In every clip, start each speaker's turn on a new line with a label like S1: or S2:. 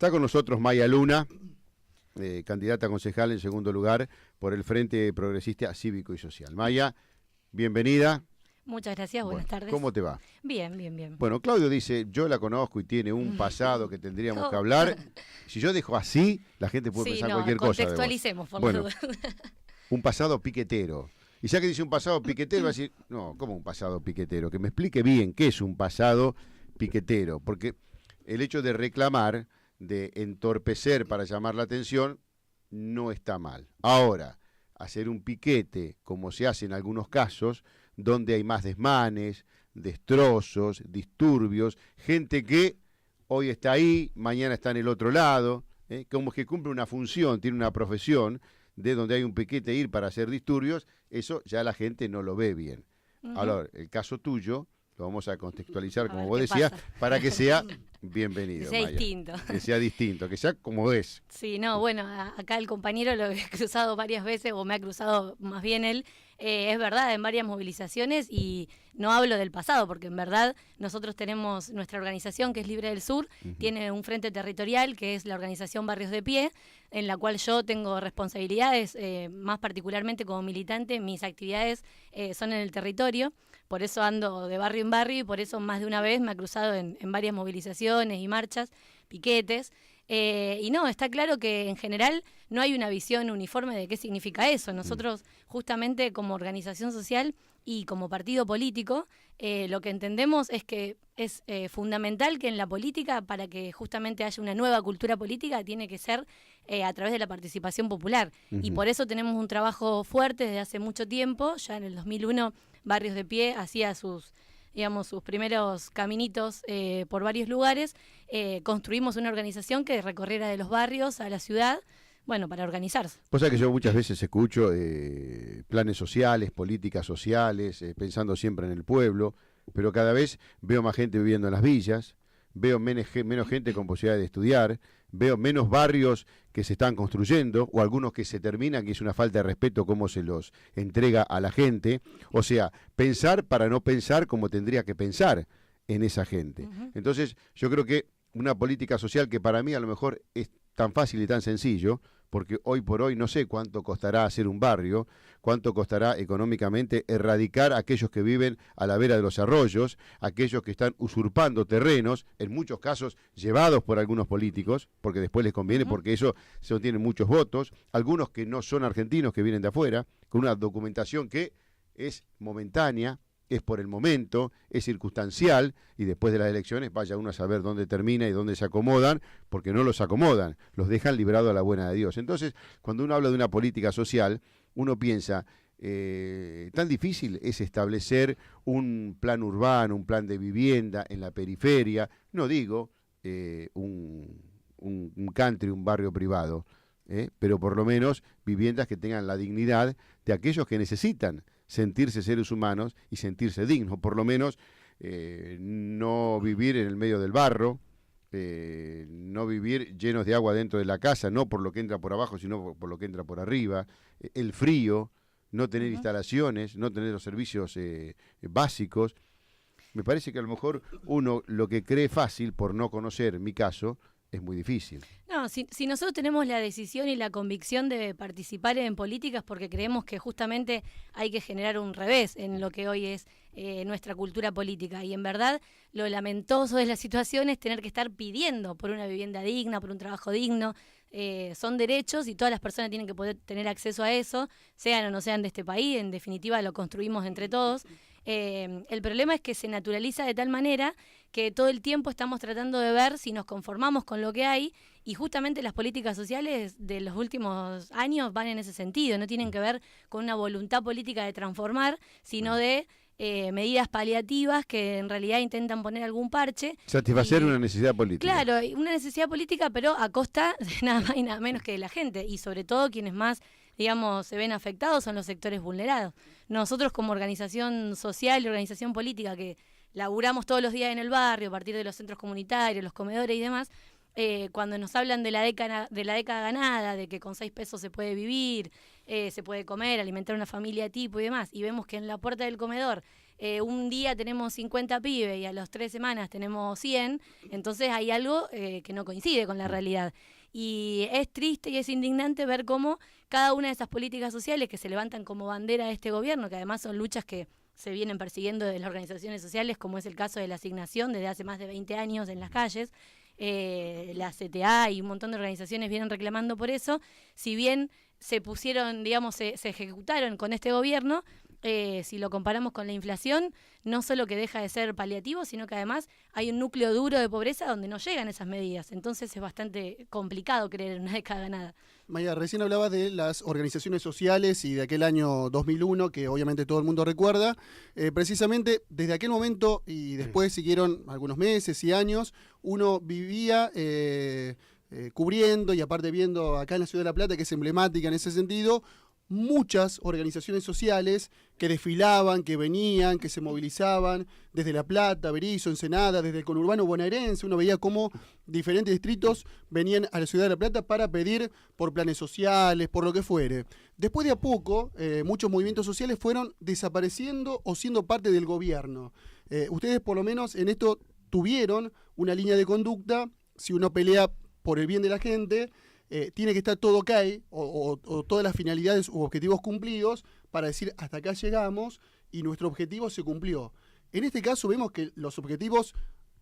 S1: Está con nosotros Maya Luna, candidata a concejal en segundo lugar por el Frente Progresista Cívico y Social. Maya, bienvenida.
S2: Muchas gracias, buenas tardes.
S1: ¿Cómo te va?
S2: Bien, bien, bien.
S1: Bueno, Claudio dice, yo la conozco y tiene un pasado que tendríamos que hablar. Si yo dejo así, la gente puede pensar cualquier cosa.
S2: Contextualicemos, por
S1: bueno,
S2: las dudas.
S1: Un pasado piquetero. Y ya que dice un pasado piquetero, va a decir, no, ¿cómo un pasado piquetero? Que me explique bien qué es un pasado piquetero. Porque el hecho de reclamar, de entorpecer para llamar la atención, no está mal. Ahora, hacer un piquete, como se hace en algunos casos, donde hay más desmanes, destrozos, disturbios, gente que hoy está ahí, mañana está en el otro lado, como que cumple una función, tiene una profesión, de donde hay un piquete ir para hacer disturbios, eso ya la gente no lo ve bien. Ahora, el caso tuyo, lo vamos a contextualizar, como vos decías, para que sea bienvenido.
S2: Que sea
S1: Maya.
S2: distinto.
S1: Que sea distinto, que sea como es.
S2: Sí, no, bueno, acá el compañero lo he cruzado varias veces, o me ha cruzado más bien él, es verdad, en varias movilizaciones, y no hablo del pasado, porque en verdad nosotros tenemos nuestra organización, que es Libre del Sur, tiene un frente territorial, que es la organización Barrios de Pie, en la cual yo tengo responsabilidades, más particularmente como militante, mis actividades son en el territorio, por eso ando de barrio en barrio, y por eso más de una vez me ha cruzado en varias movilizaciones y marchas, piquetes. Y no, está claro que en general no hay una visión uniforme de qué significa eso. Nosotros justamente como organización social y como partido político, lo que entendemos es que es fundamental que en la política, para que justamente haya una nueva cultura política, tiene que ser a través de la participación popular. Y por eso tenemos un trabajo fuerte desde hace mucho tiempo. Ya en el 2001 Barrios de Pie hacía sus primeros caminitos por varios lugares, construimos una organización que recorriera de los barrios a la ciudad, bueno, para organizarse.
S1: Cosa que yo muchas veces escucho planes sociales, políticas sociales, pensando siempre en el pueblo, pero cada vez veo más gente viviendo en las villas, veo menos gente con posibilidad de estudiar, veo menos barrios que se están construyendo, o algunos que se terminan, que es una falta de respeto cómo se los entrega a la gente. O sea, pensar para no pensar como tendría que pensar en esa gente. Entonces, yo creo que una política social que para mí a lo mejor es tan fácil y tan sencillo, porque hoy por hoy no sé cuánto costará hacer un barrio, cuánto costará económicamente erradicar a aquellos que viven a la vera de los arroyos, aquellos que están usurpando terrenos, en muchos casos llevados por algunos políticos, porque después les conviene, porque eso se obtienen muchos votos, algunos que no son argentinos, que vienen de afuera, con una documentación que es momentánea, es por el momento, es circunstancial, y después de las elecciones vaya uno a saber dónde termina y dónde se acomodan, porque no los acomodan, los dejan librados a la buena de Dios. Entonces, cuando uno habla de una política social, uno piensa, tan difícil es establecer un plan urbano, un plan de vivienda en la periferia, no digo un country, un barrio privado, pero por lo menos viviendas que tengan la dignidad de aquellos que necesitan sentirse seres humanos y sentirse dignos, por lo menos no vivir en el medio del barro, no vivir llenos de agua dentro de la casa, no por lo que entra por abajo, sino por lo que entra por arriba, el frío, no tener instalaciones, no tener los servicios básicos. Me parece que a lo mejor uno lo que cree fácil, por no conocer mi caso, es muy difícil.
S2: No, si nosotros tenemos la decisión y la convicción de participar en políticas porque creemos que justamente hay que generar un revés en lo que hoy es nuestra cultura política, y en verdad lo lamentoso de la situación es tener que estar pidiendo por una vivienda digna, por un trabajo digno. Son derechos y todas las personas tienen que poder tener acceso a eso, sean o no sean de este país, en definitiva lo construimos entre todos. El problema es que se naturaliza de tal manera que todo el tiempo estamos tratando de ver si nos conformamos con lo que hay, y justamente las políticas sociales de los últimos años van en ese sentido, no tienen que ver con una voluntad política de transformar, sino de medidas paliativas que en realidad intentan poner algún parche.
S1: Satisfacer una necesidad política.
S2: Claro, una necesidad política, pero a costa de nada más y nada menos que de la gente, y sobre todo quienes más, digamos, se ven afectados son los sectores vulnerados. Nosotros como organización social y organización política que laburamos todos los días en el barrio, a partir de los centros comunitarios, los comedores y demás, cuando nos hablan de la década ganada, de que con 6 pesos se puede vivir, se puede comer, alimentar una familia tipo y demás, y vemos que en la puerta del comedor un día tenemos 50 pibes y a las 3 semanas tenemos 100, entonces hay algo que no coincide con la realidad. Y es triste y es indignante ver cómo cada una de esas políticas sociales que se levantan como bandera de este gobierno, que además son luchas que se vienen persiguiendo desde las organizaciones sociales, como es el caso de la asignación desde hace más de 20 años en las calles, la CTA y un montón de organizaciones vienen reclamando por eso, si bien se pusieron, digamos, se ejecutaron con este gobierno, si lo comparamos con la inflación, no solo que deja de ser paliativo, sino que además hay un núcleo duro de pobreza donde no llegan esas medidas. Entonces es bastante complicado creer en una década ganada.
S3: Maya, recién hablabas de las organizaciones sociales y de aquel año 2001, que obviamente todo el mundo recuerda. Precisamente desde aquel momento y después siguieron algunos meses y años, uno vivía cubriendo y aparte viendo acá en la Ciudad de La Plata, que es emblemática en ese sentido, muchas organizaciones sociales que desfilaban, que venían, que se movilizaban desde La Plata, Berisso, Ensenada, desde el conurbano bonaerense. Uno veía cómo diferentes distritos venían a la Ciudad de La Plata para pedir por planes sociales, por lo que fuere. Después de a poco, muchos movimientos sociales fueron desapareciendo o siendo parte del gobierno. Ustedes por lo menos en esto tuvieron una línea de conducta. Si uno pelea por el bien de la gente, tiene que estar todo ok o todas las finalidades u objetivos cumplidos para decir hasta acá llegamos y nuestro objetivo se cumplió. En este caso vemos que los objetivos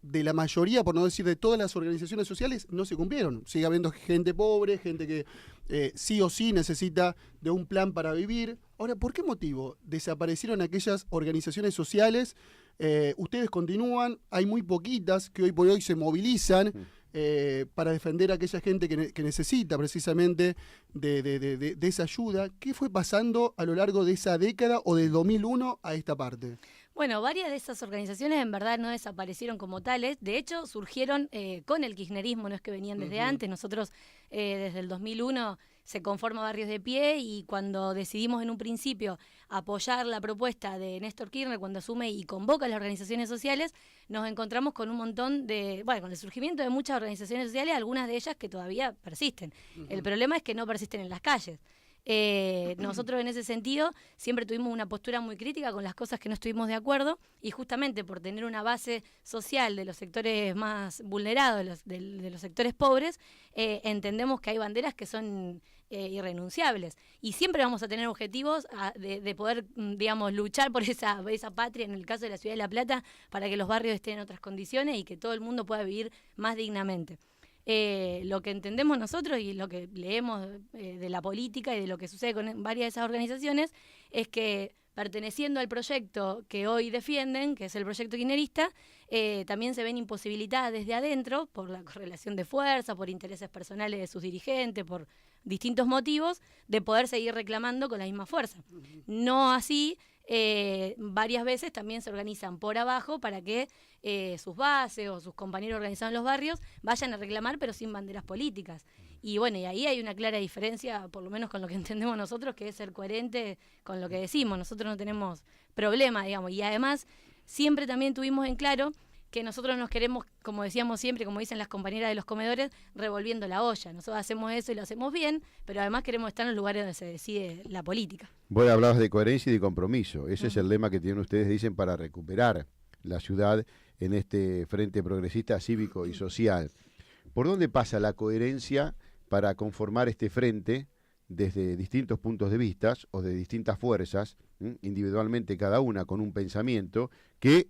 S3: de la mayoría, por no decir de todas las organizaciones sociales, no se cumplieron. Sigue habiendo gente pobre, gente que sí o sí necesita de un plan para vivir. Ahora, ¿por qué motivo desaparecieron aquellas organizaciones sociales? Ustedes continúan, hay muy poquitas que hoy por hoy se movilizan para defender a aquella gente que necesita precisamente de esa ayuda. ¿Qué fue pasando a lo largo de esa década o del 2001 a esta parte?
S2: Bueno, varias de esas organizaciones en verdad no desaparecieron como tales, de hecho surgieron con el kirchnerismo, no es que venían desde antes. Nosotros desde el 2001 se conforma Barrios de Pie y cuando decidimos en un principio apoyar la propuesta de Néstor Kirchner cuando asume y convoca a las organizaciones sociales, nos encontramos con un montón de, bueno, con el surgimiento de muchas organizaciones sociales, algunas de ellas que todavía persisten. El problema es que no persisten en las calles. Nosotros en ese sentido siempre tuvimos una postura muy crítica con las cosas que no estuvimos de acuerdo y justamente por tener una base social de los sectores más vulnerados, de los sectores pobres, entendemos que hay banderas que son irrenunciables y siempre vamos a tener objetivos de poder, digamos, luchar por esa patria, en el caso de la Ciudad de La Plata, para que los barrios estén en otras condiciones y que todo el mundo pueda vivir más dignamente. Lo que entendemos nosotros y lo que leemos de la política y de lo que sucede con varias de esas organizaciones es que perteneciendo al proyecto que hoy defienden, que es el proyecto kirchnerista, también se ven imposibilitadas desde adentro por la correlación de fuerza, por intereses personales de sus dirigentes, por distintos motivos, de poder seguir reclamando con la misma fuerza. No así, varias veces también se organizan por abajo para que sus bases o sus compañeros organizados en los barrios vayan a reclamar pero sin banderas políticas. Y bueno, y ahí hay una clara diferencia, por lo menos con lo que entendemos nosotros, que es ser coherente con lo que decimos. Nosotros no tenemos problema, digamos, y además siempre también tuvimos en claro que nosotros nos queremos, como decíamos siempre, como dicen las compañeras de los comedores, revolviendo la olla. Nosotros hacemos eso y lo hacemos bien, pero además queremos estar en los lugares donde se decide la política.
S1: Vos hablabas de coherencia y de compromiso. Ese es el lema que tienen ustedes, dicen, para recuperar la ciudad en este frente progresista, cívico y social. ¿Por dónde pasa la coherencia para conformar este frente desde distintos puntos de vista o de distintas fuerzas, individualmente cada una con un pensamiento que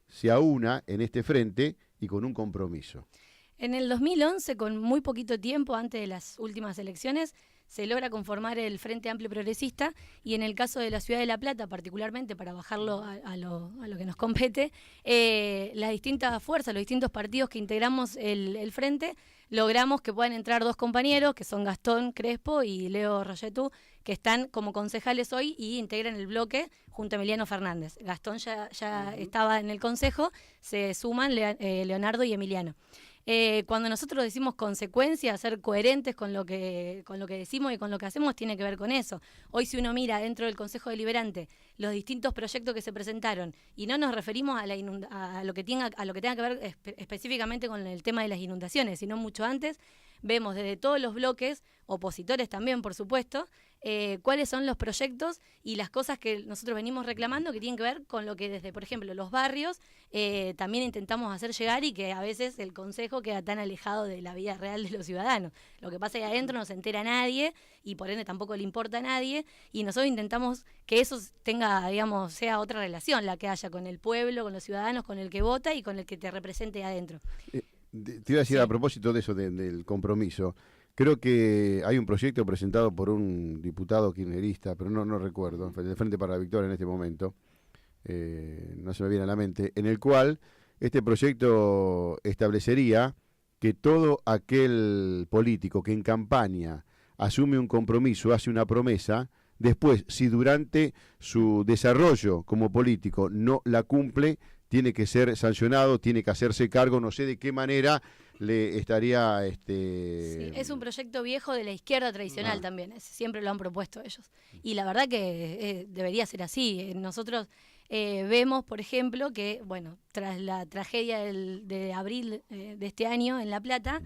S1: se aúna en este frente y con un compromiso?
S2: En el 2011, con muy poquito tiempo antes de las últimas elecciones, se logra conformar el Frente Amplio Progresista y en el caso de la Ciudad de La Plata, particularmente para bajarlo a lo que nos compete, las distintas fuerzas, los distintos partidos que integramos el Frente, logramos que puedan entrar dos compañeros, que son Gastón Crespo y Leo Royetú, que están como concejales hoy y integran el bloque junto a Emiliano Fernández. Gastón ya estaba en el consejo, se suman Leonardo y Emiliano. Cuando nosotros decimos consecuencia, ser coherentes con lo que decimos y con lo que hacemos, tiene que ver con eso. Hoy si uno mira dentro del Consejo Deliberante los distintos proyectos que se presentaron y no nos referimos a lo que tenga que ver específicamente con el tema de las inundaciones, sino mucho antes, vemos desde todos los bloques, opositores también por supuesto, cuáles son los proyectos y las cosas que nosotros venimos reclamando que tienen que ver con lo que desde, por ejemplo, los barrios también intentamos hacer llegar y que a veces el consejo queda tan alejado de la vida real de los ciudadanos. Lo que pasa ahí adentro no se entera nadie y por ende tampoco le importa a nadie, y nosotros intentamos que eso tenga, digamos, sea otra relación la que haya con el pueblo, con los ciudadanos, con el que vota y con el que te represente adentro.
S1: Te iba a decir,
S2: Sí.
S1: a propósito de eso, del compromiso, creo que hay un proyecto presentado por un diputado kirchnerista, pero no recuerdo, del Frente para la Victoria en este momento, no se me viene a la mente, en el cual este proyecto establecería que todo aquel político que en campaña asume un compromiso, hace una promesa, después, si durante su desarrollo como político no la cumple, tiene que ser sancionado, tiene que hacerse cargo, no sé de qué manera le estaría...
S2: Sí, es un proyecto viejo de la izquierda tradicional también, siempre lo han propuesto ellos. Y la verdad que debería ser así. Nosotros vemos, por ejemplo, que, bueno, tras la tragedia de abril de este año en La Plata,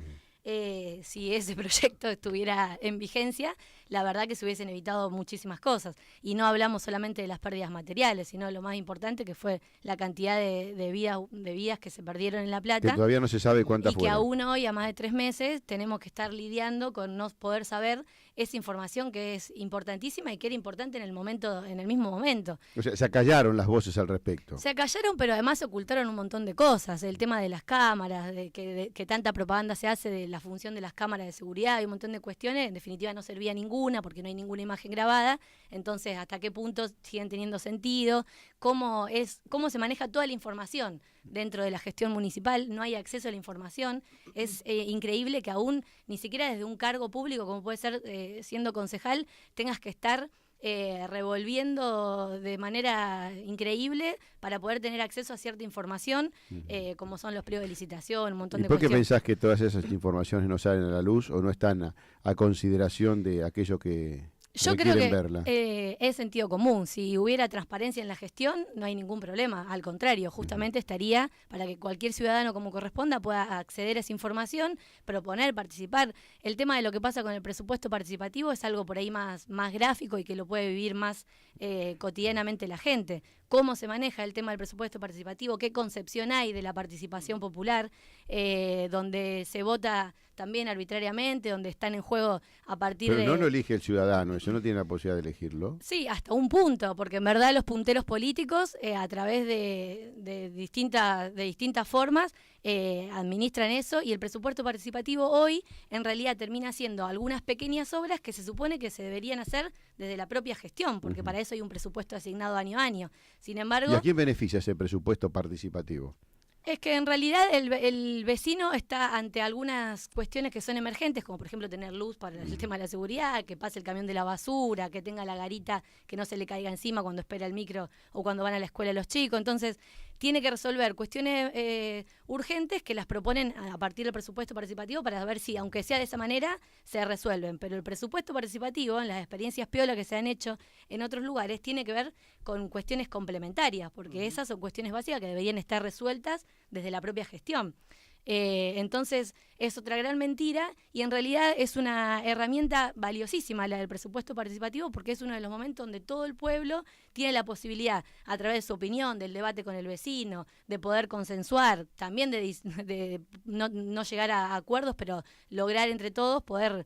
S2: si ese proyecto estuviera en vigencia, la verdad que se hubiesen evitado muchísimas cosas. Y no hablamos solamente de las pérdidas materiales, sino lo más importante que fue la cantidad de vidas que se perdieron en La Plata.
S1: Que todavía no se sabe cuántas
S2: Y que
S1: fueron.
S2: aún hoy, a más de 3 meses, tenemos que estar lidiando con no poder saber esa información que es importantísima y que era importante en el mismo momento.
S1: O sea, se acallaron las voces al respecto.
S2: Se acallaron, pero además se ocultaron un montón de cosas. El tema de las cámaras, de que tanta propaganda se hace de la función de las cámaras de seguridad y un montón de cuestiones. En definitiva no servía ninguna porque no hay ninguna imagen grabada. Entonces, ¿hasta qué punto siguen teniendo sentido? ¿Cómo se maneja toda la información dentro de la gestión municipal? No hay acceso a la información. Es increíble que aún ni siquiera desde un cargo público, como puede ser siendo concejal, tengas que estar revolviendo de manera increíble para poder tener acceso a cierta información, como son los pliegos de licitación, un montón
S1: ¿Y
S2: de
S1: por qué
S2: cuestiones.
S1: pensás que todas esas informaciones no salen a la luz o no están a consideración de aquellos que
S2: Yo creo
S1: requieren
S2: que
S1: verla?
S2: es sentido común. Si hubiera transparencia en la gestión, no hay ningún problema. Al contrario, justamente estaría para que cualquier ciudadano como corresponda pueda acceder a esa información, proponer, participar. El tema de lo que pasa con el presupuesto participativo es algo por ahí más gráfico y que lo puede vivir más cotidianamente la gente. Cómo se maneja el tema del presupuesto participativo, qué concepción hay de la participación popular, donde se vota también arbitrariamente, donde están en juego a partir
S1: Pero
S2: de...
S1: no lo elige el ciudadano, eso no tiene la posibilidad de elegirlo.
S2: Sí, hasta un punto, porque en verdad los punteros políticos, a través de distintas formas, administran eso, y el presupuesto participativo hoy en realidad termina siendo algunas pequeñas obras que se supone que se deberían hacer desde la propia gestión, porque para eso hay un presupuesto asignado año a año. Sin
S1: ¿Y
S2: embargo,
S1: a quién beneficia ese presupuesto participativo?
S2: es que en realidad el vecino está ante algunas cuestiones que son emergentes, como por ejemplo tener luz para el tema de la seguridad, que pase el camión de la basura, que tenga la garita que no se le caiga encima cuando espera el micro o cuando van a la escuela los chicos. Entonces, tiene que resolver cuestiones urgentes que las proponen a partir del presupuesto participativo para ver si, aunque sea de esa manera, se resuelven. Pero el presupuesto participativo, en las experiencias piola que se han hecho en otros lugares, tiene que ver con cuestiones complementarias, porque esas son cuestiones básicas que deberían estar resueltas desde la propia gestión. Entonces es otra gran mentira y en realidad es una herramienta valiosísima la del presupuesto participativo, porque es uno de los momentos donde todo el pueblo tiene la posibilidad, a través de su opinión, del debate con el vecino, de poder consensuar, también de no llegar a acuerdos, pero lograr entre todos poder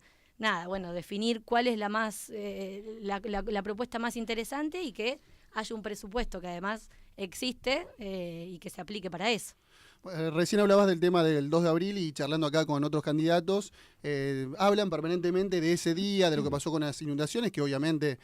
S2: definir cuál es la propuesta más interesante y que haya un presupuesto que además existe y que se aplique para eso.
S3: Recién hablabas del tema del 2 de abril y charlando acá con otros candidatos, hablan permanentemente de ese día, de lo que pasó con las inundaciones, que obviamente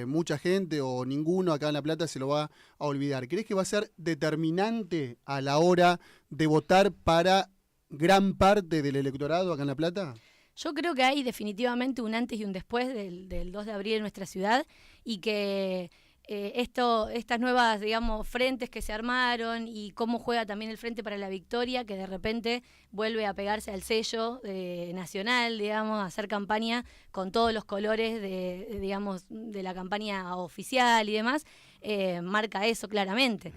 S3: mucha gente o ninguno acá en La Plata se lo va a olvidar. ¿Crees que va a ser determinante a la hora de votar para gran parte del electorado acá en La Plata?
S2: Yo creo que hay definitivamente un antes y un después del 2 de abril en nuestra ciudad y que estas nuevas, digamos, frentes que se armaron y cómo juega también el Frente para la Victoria, que de repente vuelve a pegarse al sello nacional, digamos, a hacer campaña con todos los colores de la campaña oficial y demás, marca eso claramente.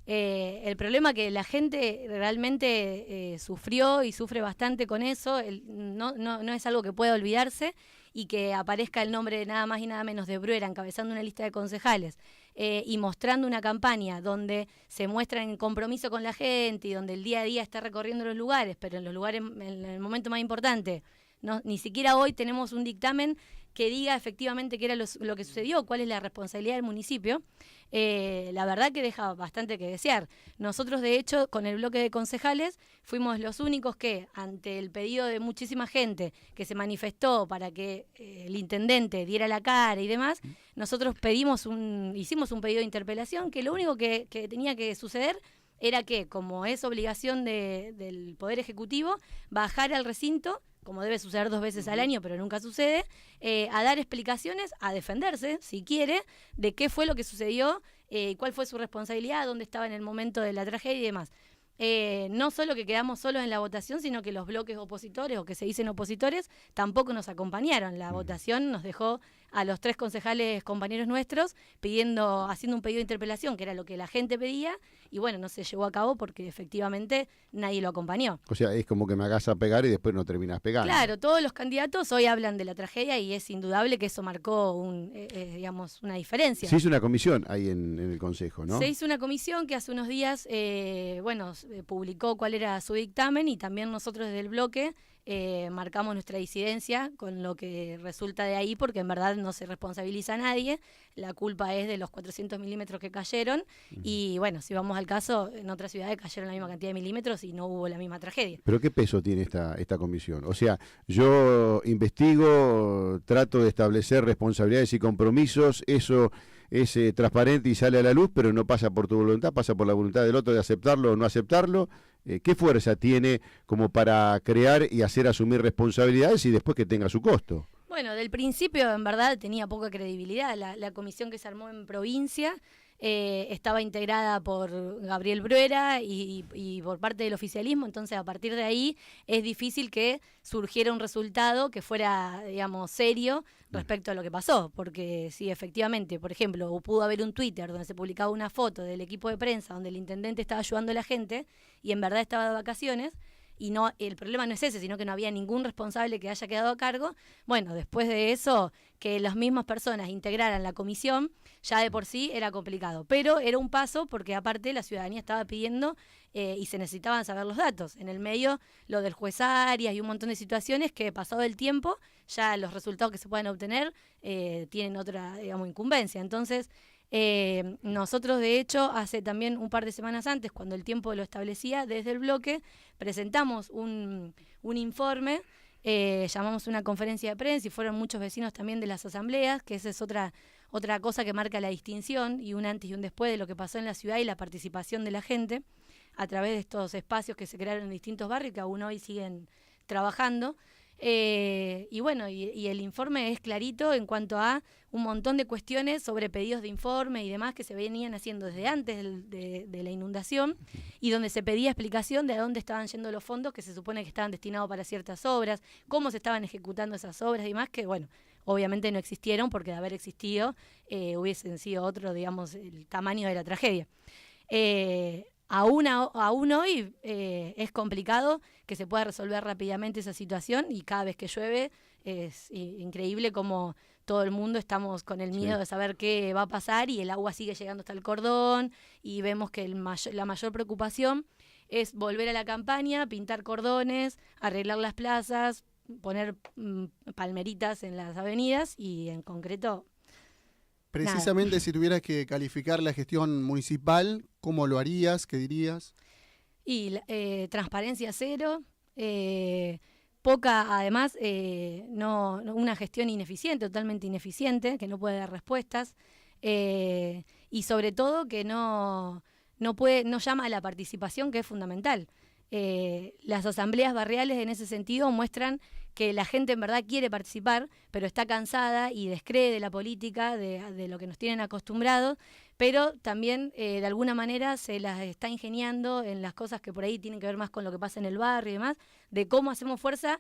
S2: El problema que la gente realmente sufrió y sufre bastante con eso, no es algo que pueda olvidarse, y que aparezca el nombre de nada más y nada menos de Bruera encabezando una lista de concejales y mostrando una campaña donde se muestran en compromiso con la gente y donde el día a día está recorriendo los lugares, pero en los lugares, en el momento más importante, ni siquiera hoy tenemos un dictamen que diga efectivamente qué era lo que sucedió, cuál es la responsabilidad del municipio. La verdad que deja bastante que desear. Nosotros, de hecho, con el bloque de concejales, fuimos los únicos que, ante el pedido de muchísima gente que se manifestó para que el intendente diera la cara y demás, nosotros hicimos un pedido de interpelación que lo único que tenía que suceder era que, como es obligación del Poder Ejecutivo, bajar al recinto, como debe suceder 2 veces al año, pero nunca sucede, a dar explicaciones, a defenderse, si quiere, de qué fue lo que sucedió, cuál fue su responsabilidad, dónde estaba en el momento de la tragedia y demás. No solo que quedamos solos en la votación, sino que los bloques opositores, o que se dicen opositores, tampoco nos acompañaron. La votación nos dejó a los 3 concejales compañeros nuestros haciendo un pedido de interpelación, que era lo que la gente pedía, y bueno, no se llevó a cabo porque efectivamente nadie lo acompañó.
S1: O sea, es como que me hagas a pegar y después no terminas pegando.
S2: Claro, todos los candidatos hoy hablan de la tragedia y es indudable que eso marcó una diferencia.
S1: Se hizo una comisión ahí en el Consejo, ¿no?
S2: Se hizo una comisión que hace unos días, publicó cuál era su dictamen, y también nosotros desde el bloque marcamos nuestra disidencia con lo que resulta de ahí, porque en verdad no se responsabiliza a nadie, la culpa es de los 400 milímetros que cayeron, y bueno, si vamos al caso, en otras ciudades cayeron la misma cantidad de milímetros y no hubo la misma tragedia.
S1: ¿Pero qué peso tiene esta comisión? O sea, yo investigo, trato de establecer responsabilidades y compromisos, eso es transparente y sale a la luz, pero no pasa por tu voluntad, pasa por la voluntad del otro de aceptarlo o no aceptarlo. ¿Qué fuerza tiene como para crear y hacer asumir responsabilidades y después que tenga su costo?
S2: Bueno, del principio en verdad tenía poca credibilidad. La comisión que se armó en provincia estaba integrada por Gabriel Bruera y por parte del oficialismo, entonces a partir de ahí es difícil que surgiera un resultado que fuera, digamos, serio respecto a lo que pasó, porque si efectivamente, por ejemplo, pudo haber un Twitter donde se publicaba una foto del equipo de prensa donde el intendente estaba ayudando a la gente y en verdad estaba de vacaciones, y no, el problema no es ese, sino que no había ningún responsable que haya quedado a cargo. Bueno, después de eso, que las mismas personas integraran la comisión, ya de por sí era complicado, pero era un paso porque aparte la ciudadanía estaba pidiendo y se necesitaban saber los datos. En el medio, lo del juez Arias y un montón de situaciones que, pasado el tiempo, ya los resultados que se puedan obtener tienen otra, digamos, incumbencia. Entonces, nosotros de hecho hace también un par de semanas antes, cuando el tiempo lo establecía, desde el bloque presentamos un informe, llamamos una conferencia de prensa y fueron muchos vecinos también de las asambleas, que esa es otra cosa que marca la distinción y un antes y un después de lo que pasó en la ciudad y la participación de la gente a través de estos espacios que se crearon en distintos barrios que aún hoy siguen trabajando. Y bueno, y el informe es clarito en cuanto a un montón de cuestiones sobre pedidos de informe y demás que se venían haciendo desde antes de la inundación, y donde se pedía explicación de a dónde estaban yendo los fondos que se supone que estaban destinados para ciertas obras, cómo se estaban ejecutando esas obras y demás, que bueno, obviamente no existieron, porque de haber existido hubiesen sido otro, digamos, el tamaño de la tragedia. Aún hoy es complicado que se pueda resolver rápidamente esa situación, y cada vez que llueve es increíble como todo el mundo estamos con el miedo de saber qué va a pasar, y el agua sigue llegando hasta el cordón, y vemos que la mayor preocupación es volver a la campaña, pintar cordones, arreglar las plazas, poner palmeritas en las avenidas, y en concreto...
S3: Precisamente
S2: nada.
S3: Si tuvieras que calificar la gestión municipal, ¿cómo lo harías? ¿Qué dirías?
S2: Y transparencia cero, poca, además, una gestión ineficiente, totalmente ineficiente, que no puede dar respuestas, y sobre todo que no llama a la participación, que es fundamental. Las asambleas barriales en ese sentido muestran que la gente en verdad quiere participar, pero está cansada y descree de la política, de lo que nos tienen acostumbrados, pero también de alguna manera se las está ingeniando en las cosas que por ahí tienen que ver más con lo que pasa en el barrio y demás, de cómo hacemos fuerza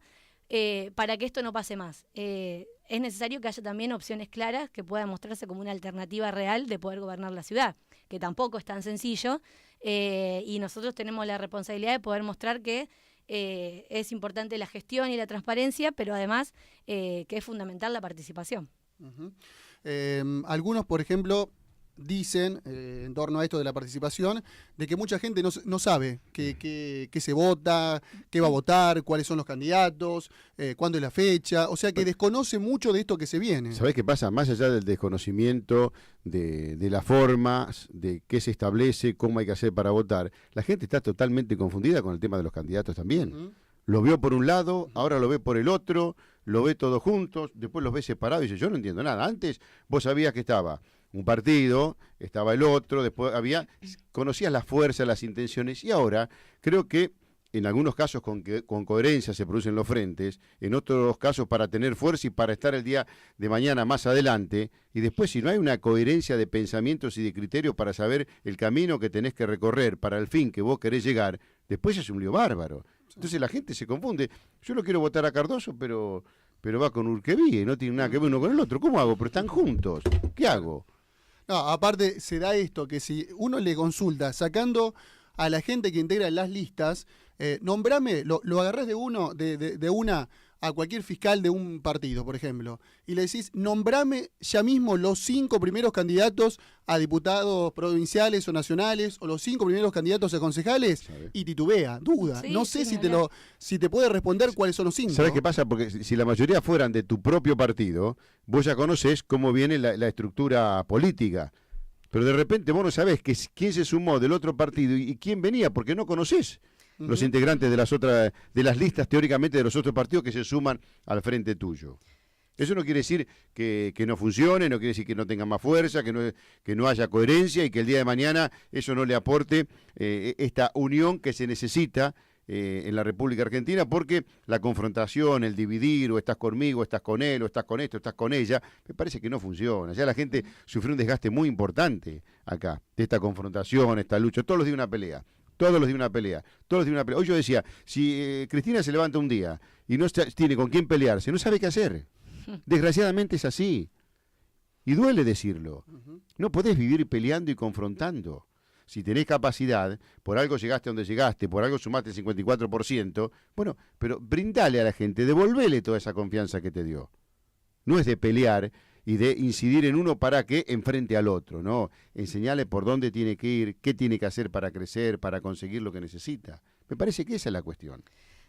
S2: para que esto no pase más. Es necesario que haya también opciones claras que puedan mostrarse como una alternativa real de poder gobernar la ciudad. que tampoco es tan sencillo, y nosotros tenemos la responsabilidad de poder mostrar que es importante la gestión y la transparencia, pero además que es fundamental la participación.
S3: Uh-huh. Algunos, por ejemplo, dicen, en torno a esto de la participación, de que mucha gente no sabe qué se vota, qué va a votar, cuáles son los candidatos, cuándo es la fecha, o sea que desconoce mucho de esto que se viene.
S1: ¿Sabés qué pasa? Más allá del desconocimiento de las formas, de qué se establece, cómo hay que hacer para votar, la gente está totalmente confundida con el tema de los candidatos también. Uh-huh. Lo vio por un lado, ahora lo ve por el otro, lo ve todos juntos, después los ve separados y dice, yo no entiendo nada. Antes vos sabías que estaba un partido, estaba el otro, después conocías las fuerzas, las intenciones, y ahora creo que en algunos casos con coherencia se producen los frentes, en otros casos para tener fuerza y para estar el día de mañana más adelante, y después si no hay una coherencia de pensamientos y de criterios para saber el camino que tenés que recorrer para el fin que vos querés llegar, después es un lío bárbaro. Entonces la gente se confunde. Yo no quiero votar a Cardoso, pero va con Urquebí, no tiene nada que ver uno con el otro. ¿Cómo hago? Pero están juntos. ¿Qué hago?
S3: No, aparte se da esto, que si uno le consulta, sacando a la gente que integra las listas, nombrame, lo agarrás de una a cualquier fiscal de un partido, por ejemplo, y le decís, nombrame ya mismo los 5 primeros candidatos a diputados provinciales o nacionales, o los 5 primeros candidatos a concejales, ¿sabes? Y titubea, duda. Sí, no sé si te puede responder cuáles son los 5.
S1: ¿Sabes qué pasa? Porque si la mayoría fueran de tu propio partido, vos ya conocés cómo viene la estructura política. Pero de repente vos no sabés quién se sumó del otro partido y quién venía, porque no conocés los integrantes de las listas teóricamente de los otros partidos que se suman al frente tuyo. Eso no quiere decir que no funcione, no quiere decir que no tenga más fuerza, que no haya coherencia y que el día de mañana eso no le aporte esta unión que se necesita en la República Argentina, porque la confrontación, el dividir, o estás conmigo, estás con él, o estás con esto, estás con ella, me parece que no funciona. Ya la gente sufrió un desgaste muy importante acá, de esta confrontación, esta lucha, todos los días una pelea. Todos los días una pelea, todos los días una pelea. Hoy yo decía, si Cristina se levanta un día y no tiene con quién pelearse, no sabe qué hacer. Desgraciadamente es así. Y duele decirlo. No podés vivir peleando y confrontando. Si tenés capacidad, por algo llegaste a donde llegaste, por algo sumaste el 54%, bueno, pero brindale a la gente, devolvele toda esa confianza que te dio. No es de pelear y de incidir en uno para que enfrente al otro, ¿no? Enseñarle por dónde tiene que ir, qué tiene que hacer para crecer, para conseguir lo que necesita. Me parece que esa es la cuestión.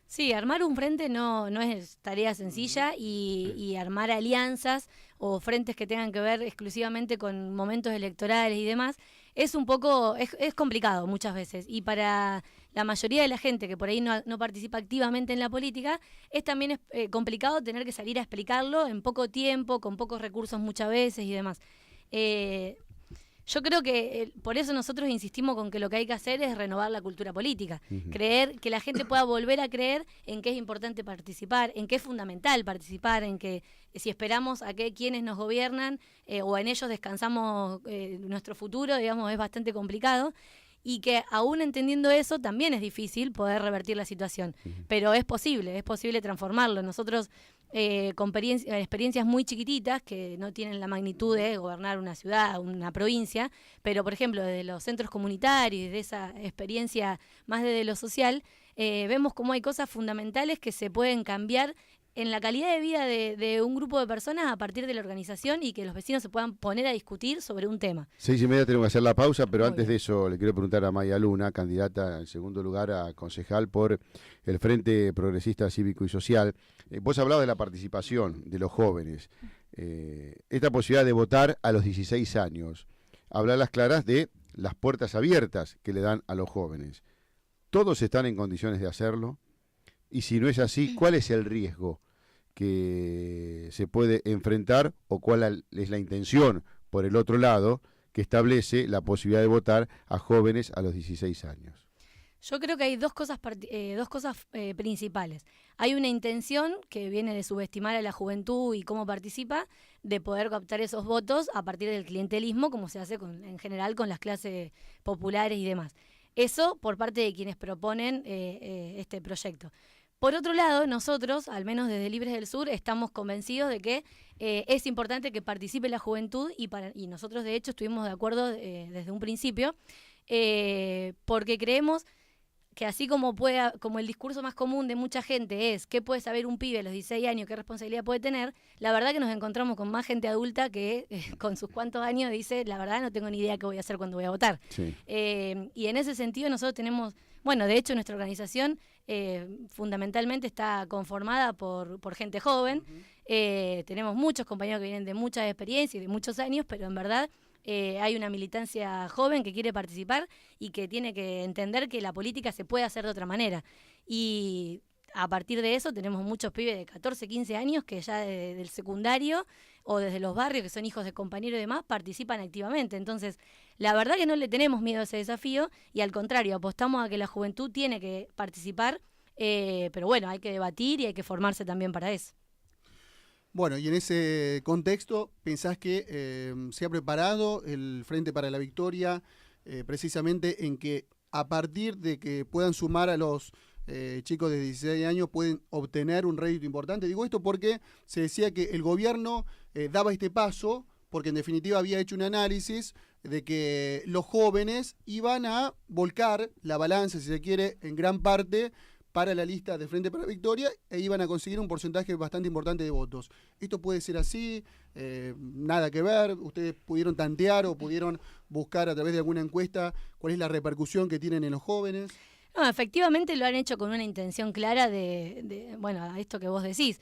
S2: Sí, armar un frente no es tarea sencilla y armar alianzas o frentes que tengan que ver exclusivamente con momentos electorales y demás es un poco, es complicado muchas veces, y para la mayoría de la gente que por ahí no participa activamente en la política, también es complicado tener que salir a explicarlo en poco tiempo, con pocos recursos muchas veces y demás. Yo creo que por eso nosotros insistimos con que lo que hay que hacer es renovar la cultura política, creer que la gente pueda volver a creer en que es importante participar, en que es fundamental participar, en que si esperamos a que quienes nos gobiernan o en ellos descansamos nuestro futuro, digamos, es bastante complicado. Y que aún entendiendo eso también es difícil poder revertir la situación, pero es posible transformarlo. Nosotros con experiencias muy chiquititas que no tienen la magnitud de gobernar una ciudad, una provincia, pero por ejemplo desde los centros comunitarios, de esa experiencia más desde lo social, vemos cómo hay cosas fundamentales que se pueden cambiar en la calidad de vida de un grupo de personas a partir de la organización y que los vecinos se puedan poner a discutir sobre un tema.
S1: 6:30 tenemos que hacer la pausa, pero
S2: Muy
S1: antes
S2: bien.
S1: de eso le quiero preguntar a Maya Luna, candidata en segundo lugar a concejal por el Frente Progresista Cívico y Social. Vos hablabas de la participación de los jóvenes, esta posibilidad de votar a los 16 años. Habla a las claras de las puertas abiertas que le dan a los jóvenes. ¿Todos están en condiciones de hacerlo? Y si no es así, ¿cuál es el riesgo que se puede enfrentar o cuál es la intención por el otro lado que establece la posibilidad de votar a jóvenes a los 16 años?
S2: Yo creo que hay dos cosas principales. Hay una intención que viene de subestimar a la juventud y cómo participa, de poder captar esos votos a partir del clientelismo, como se hace en general con las clases populares y demás. Eso por parte de quienes proponen este proyecto. Por otro lado, nosotros, al menos desde Libres del Sur, estamos convencidos de que es importante que participe la juventud y nosotros, de hecho, estuvimos de acuerdo desde un principio, porque creemos que así como el discurso más común de mucha gente es ¿qué puede saber un pibe a los 16 años, qué responsabilidad puede tener? La verdad que nos encontramos con más gente adulta que con sus cuantos años dice, la verdad no tengo ni idea qué voy a hacer cuando voy a votar.
S1: Sí.
S2: Y en ese sentido nosotros tenemos, bueno, de hecho nuestra organización fundamentalmente está conformada por gente joven. Tenemos muchos compañeros que vienen de mucha experiencia y de muchos años, pero en verdad hay una militancia joven que quiere participar y que tiene que entender que la política se puede hacer de otra manera. Y a partir de eso tenemos muchos pibes de 14, 15 años que ya del secundario o desde los barrios, que son hijos de compañeros y demás, participan activamente. Entonces, la verdad que no le tenemos miedo a ese desafío y al contrario, apostamos a que la juventud tiene que participar, pero bueno, hay que debatir y hay que formarse también para eso.
S3: Bueno, y en ese contexto, ¿pensás que se ha preparado el Frente para la Victoria precisamente en que a partir de que puedan sumar a los chicos de 16 años pueden obtener un rédito importante? Digo esto porque se decía que el gobierno daba este paso porque en definitiva había hecho un análisis de que los jóvenes iban a volcar la balanza, si se quiere, en gran parte para la lista de Frente para la Victoria e iban a conseguir un porcentaje bastante importante de votos. ¿Esto puede ser así? ¿Nada que ver? ¿Ustedes pudieron tantear o pudieron buscar a través de alguna encuesta cuál es la repercusión que tienen en los jóvenes?
S2: No, efectivamente lo han hecho con una intención clara bueno, a esto que vos decís.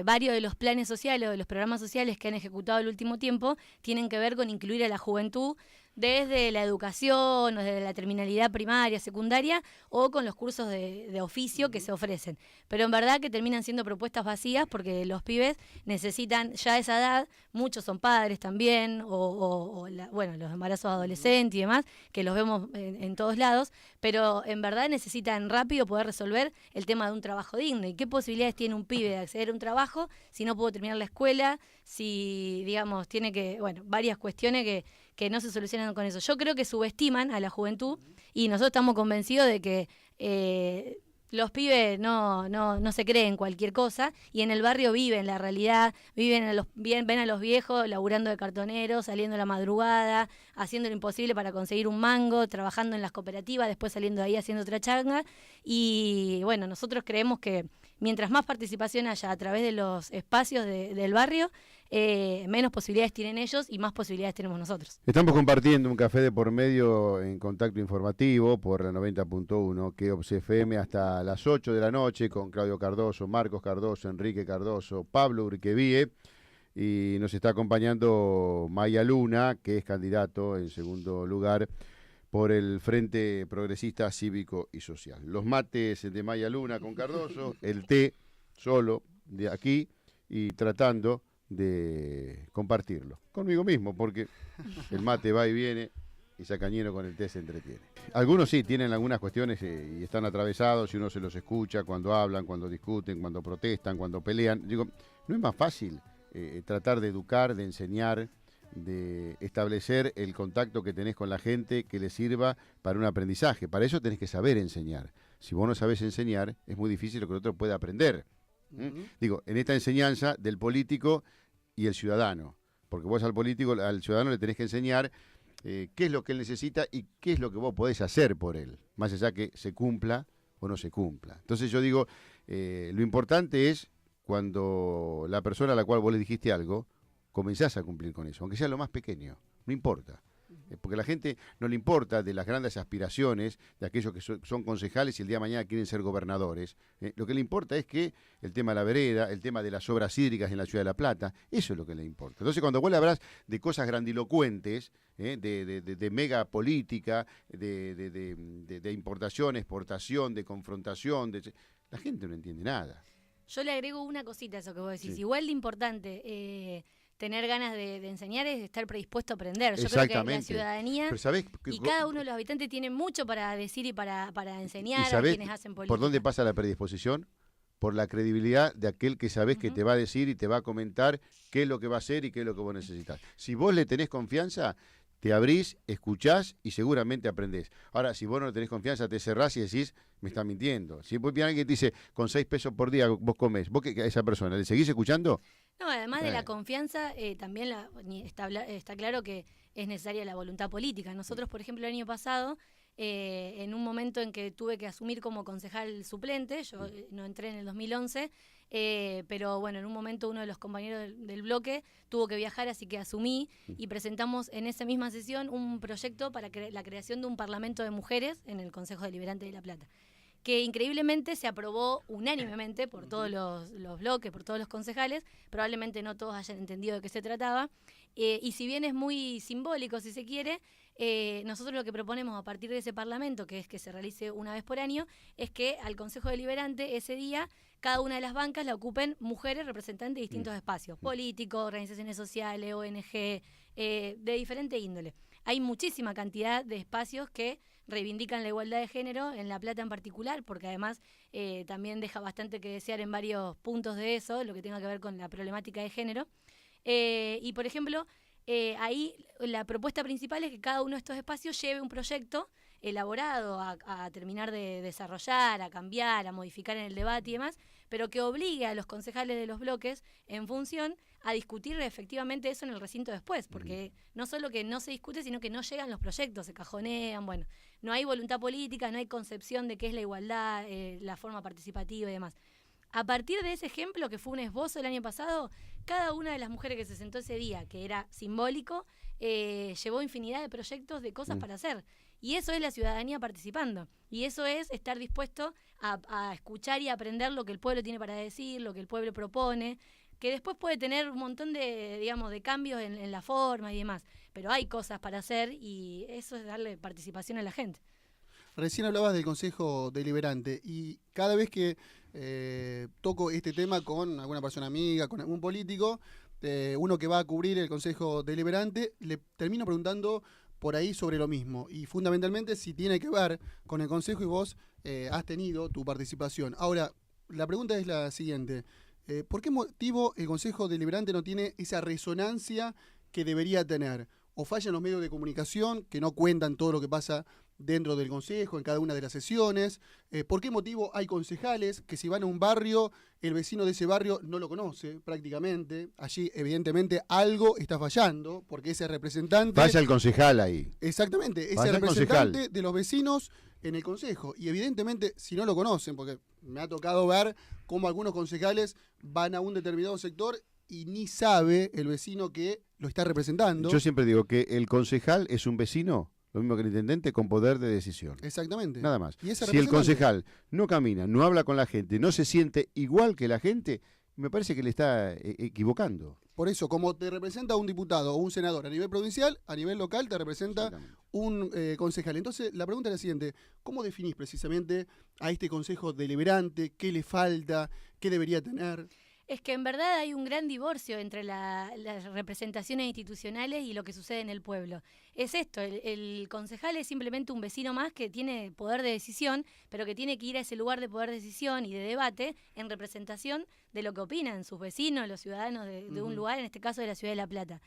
S2: Varios de los planes sociales o de los programas sociales que han ejecutado el último tiempo tienen que ver con incluir a la juventud desde la educación o desde la terminalidad primaria, secundaria o con los cursos de oficio que se ofrecen. Pero en verdad que terminan siendo propuestas vacías porque los pibes necesitan ya a esa edad, muchos son padres también, bueno, los embarazos adolescentes y demás, que los vemos en todos lados, pero en verdad necesitan rápido poder resolver el tema de un trabajo digno. ¿Y qué posibilidades tiene un pibe de acceder a un trabajo si no pudo terminar la escuela, si, digamos, tiene que, bueno, varias cuestiones que no se solucionan con eso? Yo creo que subestiman a la juventud y nosotros estamos convencidos de que los pibes no se creen cualquier cosa y en el barrio viven la realidad, ven a los viejos laburando de cartoneros, saliendo a la madrugada, haciendo lo imposible para conseguir un mango, trabajando en las cooperativas, después saliendo de ahí haciendo otra changa. Y bueno, nosotros creemos que mientras más participación haya a través de los espacios del barrio, menos posibilidades tienen ellos y más posibilidades tenemos nosotros.
S1: Estamos compartiendo un café de por medio en Contacto Informativo por la 90.1, KEOPS FM, hasta las 8 de la noche con Claudio Cardoso, Marcos Cardoso, Enrique Cardoso, Pablo Urquevie, y nos está acompañando Maya Luna, que es candidato en segundo lugar por el Frente Progresista Cívico y Social. Los mates de Maya Luna con Cardoso, el té solo de aquí y tratando de compartirlo conmigo mismo, porque el mate va y viene y Sacañero con el té se entretiene. Algunos sí tienen algunas cuestiones y están atravesados y uno se los escucha cuando hablan, cuando discuten, cuando protestan, cuando pelean. Digo, ¿no es más fácil tratar de educar, de enseñar, de establecer el contacto que tenés con la gente que le sirva para un aprendizaje? Para eso tenés que saber enseñar. Si vos no sabés enseñar, es muy difícil lo que el otro pueda aprender. Digo, en esta enseñanza del político y el ciudadano, porque vos al ciudadano le tenés que enseñar qué es lo que él necesita y qué es lo que vos podés hacer por él, más allá que se cumpla o no se cumpla. Entonces yo digo, lo importante es cuando la persona a la cual vos le dijiste algo, comenzás a cumplir con eso, aunque sea lo más pequeño, no importa. Porque a la gente no le importa de las grandes aspiraciones de aquellos que son concejales y el día de mañana quieren ser gobernadores. Lo que le importa es que el tema de la vereda, el tema de las obras hídricas en la Ciudad de La Plata, eso es lo que le importa. Entonces cuando vos le hablas de cosas grandilocuentes, de mega política, de importación, exportación, de confrontación, la gente no entiende nada.
S2: Yo le agrego una cosita a eso que vos decís.
S1: Sí.
S2: Igual de importante tener ganas de enseñar es estar predispuesto a aprender. Yo creo que la ciudadanía y cada uno de los habitantes tiene mucho para decir y para enseñar a quienes hacen política.
S1: ¿Por dónde pasa la predisposición? Por la credibilidad de aquel que sabés que te va a decir y te va a comentar qué es lo que va a hacer y qué es lo que vos necesitas. Si vos le tenés confianza, te abrís, escuchás y seguramente aprendés. Ahora, si vos no tenés confianza, te cerrás y decís, me está mintiendo. Si vos alguien que te dice, con 6 pesos por día vos comés, vos que a esa persona, ¿le seguís escuchando?
S2: No, además de la confianza, también está claro que es necesaria la voluntad política. Nosotros, por ejemplo, el año pasado, en un momento en que tuve que asumir como concejal suplente, yo no entré en el 2011, pero bueno, en un momento uno de los compañeros del bloque tuvo que viajar, así que asumí y presentamos en esa misma sesión un proyecto para la creación de un parlamento de mujeres en el Consejo Deliberante de La Plata, que increíblemente se aprobó unánimemente por todos los bloques, por todos los concejales. Probablemente no todos hayan entendido de qué se trataba, y si bien es muy simbólico, si se quiere, nosotros lo que proponemos a partir de ese parlamento, que es que se realice una vez por año, es que al Consejo Deliberante ese día cada una de las bancas la ocupen mujeres representantes de distintos espacios, políticos, organizaciones sociales, ONG, de diferente índole. Hay muchísima cantidad de espacios que reivindican la igualdad de género, en La Plata en particular, porque además también deja bastante que desear en varios puntos de eso, lo que tenga que ver con la problemática de género. Y por ejemplo, ahí la propuesta principal es que cada uno de estos espacios lleve un proyecto elaborado a terminar de desarrollar, a cambiar, a modificar en el debate y demás, pero que obligue a los concejales de los bloques en función a discutir efectivamente eso en el recinto después, porque no solo que no se discute, sino que no llegan los proyectos, se cajonean, bueno, no hay voluntad política, no hay concepción de qué es la igualdad, la forma participativa y demás. A partir de ese ejemplo, que fue un esbozo el año pasado, cada una de las mujeres que se sentó ese día, que era simbólico, llevó infinidad de proyectos de cosas para hacer. Y eso es la ciudadanía participando. Y eso es estar dispuesto a escuchar y aprender lo que el pueblo tiene para decir, lo que el pueblo propone, que después puede tener un montón de, digamos, de cambios en la forma y demás. Pero hay cosas para hacer y eso es darle participación a la gente.
S3: Recién hablabas del Consejo Deliberante y cada vez que toco este tema con alguna persona amiga, con algún político, uno que va a cubrir el Consejo Deliberante, le termino preguntando por ahí sobre lo mismo y fundamentalmente si tiene que ver con el Consejo y vos has tenido tu participación. Ahora, la pregunta es la siguiente. ¿Por qué motivo el Consejo Deliberante no tiene esa resonancia que debería tener? ¿O fallan los medios de comunicación que no cuentan todo lo que pasa dentro del Consejo, en cada una de las sesiones? ¿Por qué motivo hay concejales que si van a un barrio, el vecino de ese barrio no lo conoce prácticamente? Allí evidentemente algo está fallando, porque ese representante...
S1: Vaya el concejal ahí.
S3: Exactamente, ese representante de los vecinos en el Consejo. Y evidentemente, si no lo conocen, porque me ha tocado ver cómo algunos concejales van a un determinado sector y ni sabe el vecino que lo está representando.
S1: Yo siempre digo que el concejal es un vecino, lo mismo que el intendente, con poder de decisión.
S3: Exactamente.
S1: Nada más.
S3: ¿Y
S1: si el concejal no camina, no habla con la gente, no se siente igual que la gente, me parece que le está equivocando.
S3: Por eso, como te representa un diputado o un senador a nivel provincial, a nivel local te representa un concejal. Entonces, la pregunta es la siguiente. ¿Cómo definís precisamente a este Consejo Deliberante? ¿Qué le falta? ¿Qué debería tener?
S2: Es que en verdad hay un gran divorcio entre las representaciones institucionales y lo que sucede en el pueblo. Es esto, el concejal es simplemente un vecino más que tiene poder de decisión, pero que tiene que ir a ese lugar de poder de decisión y de debate en representación de lo que opinan sus vecinos, los ciudadanos de un lugar, en este caso de la ciudad de La Plata.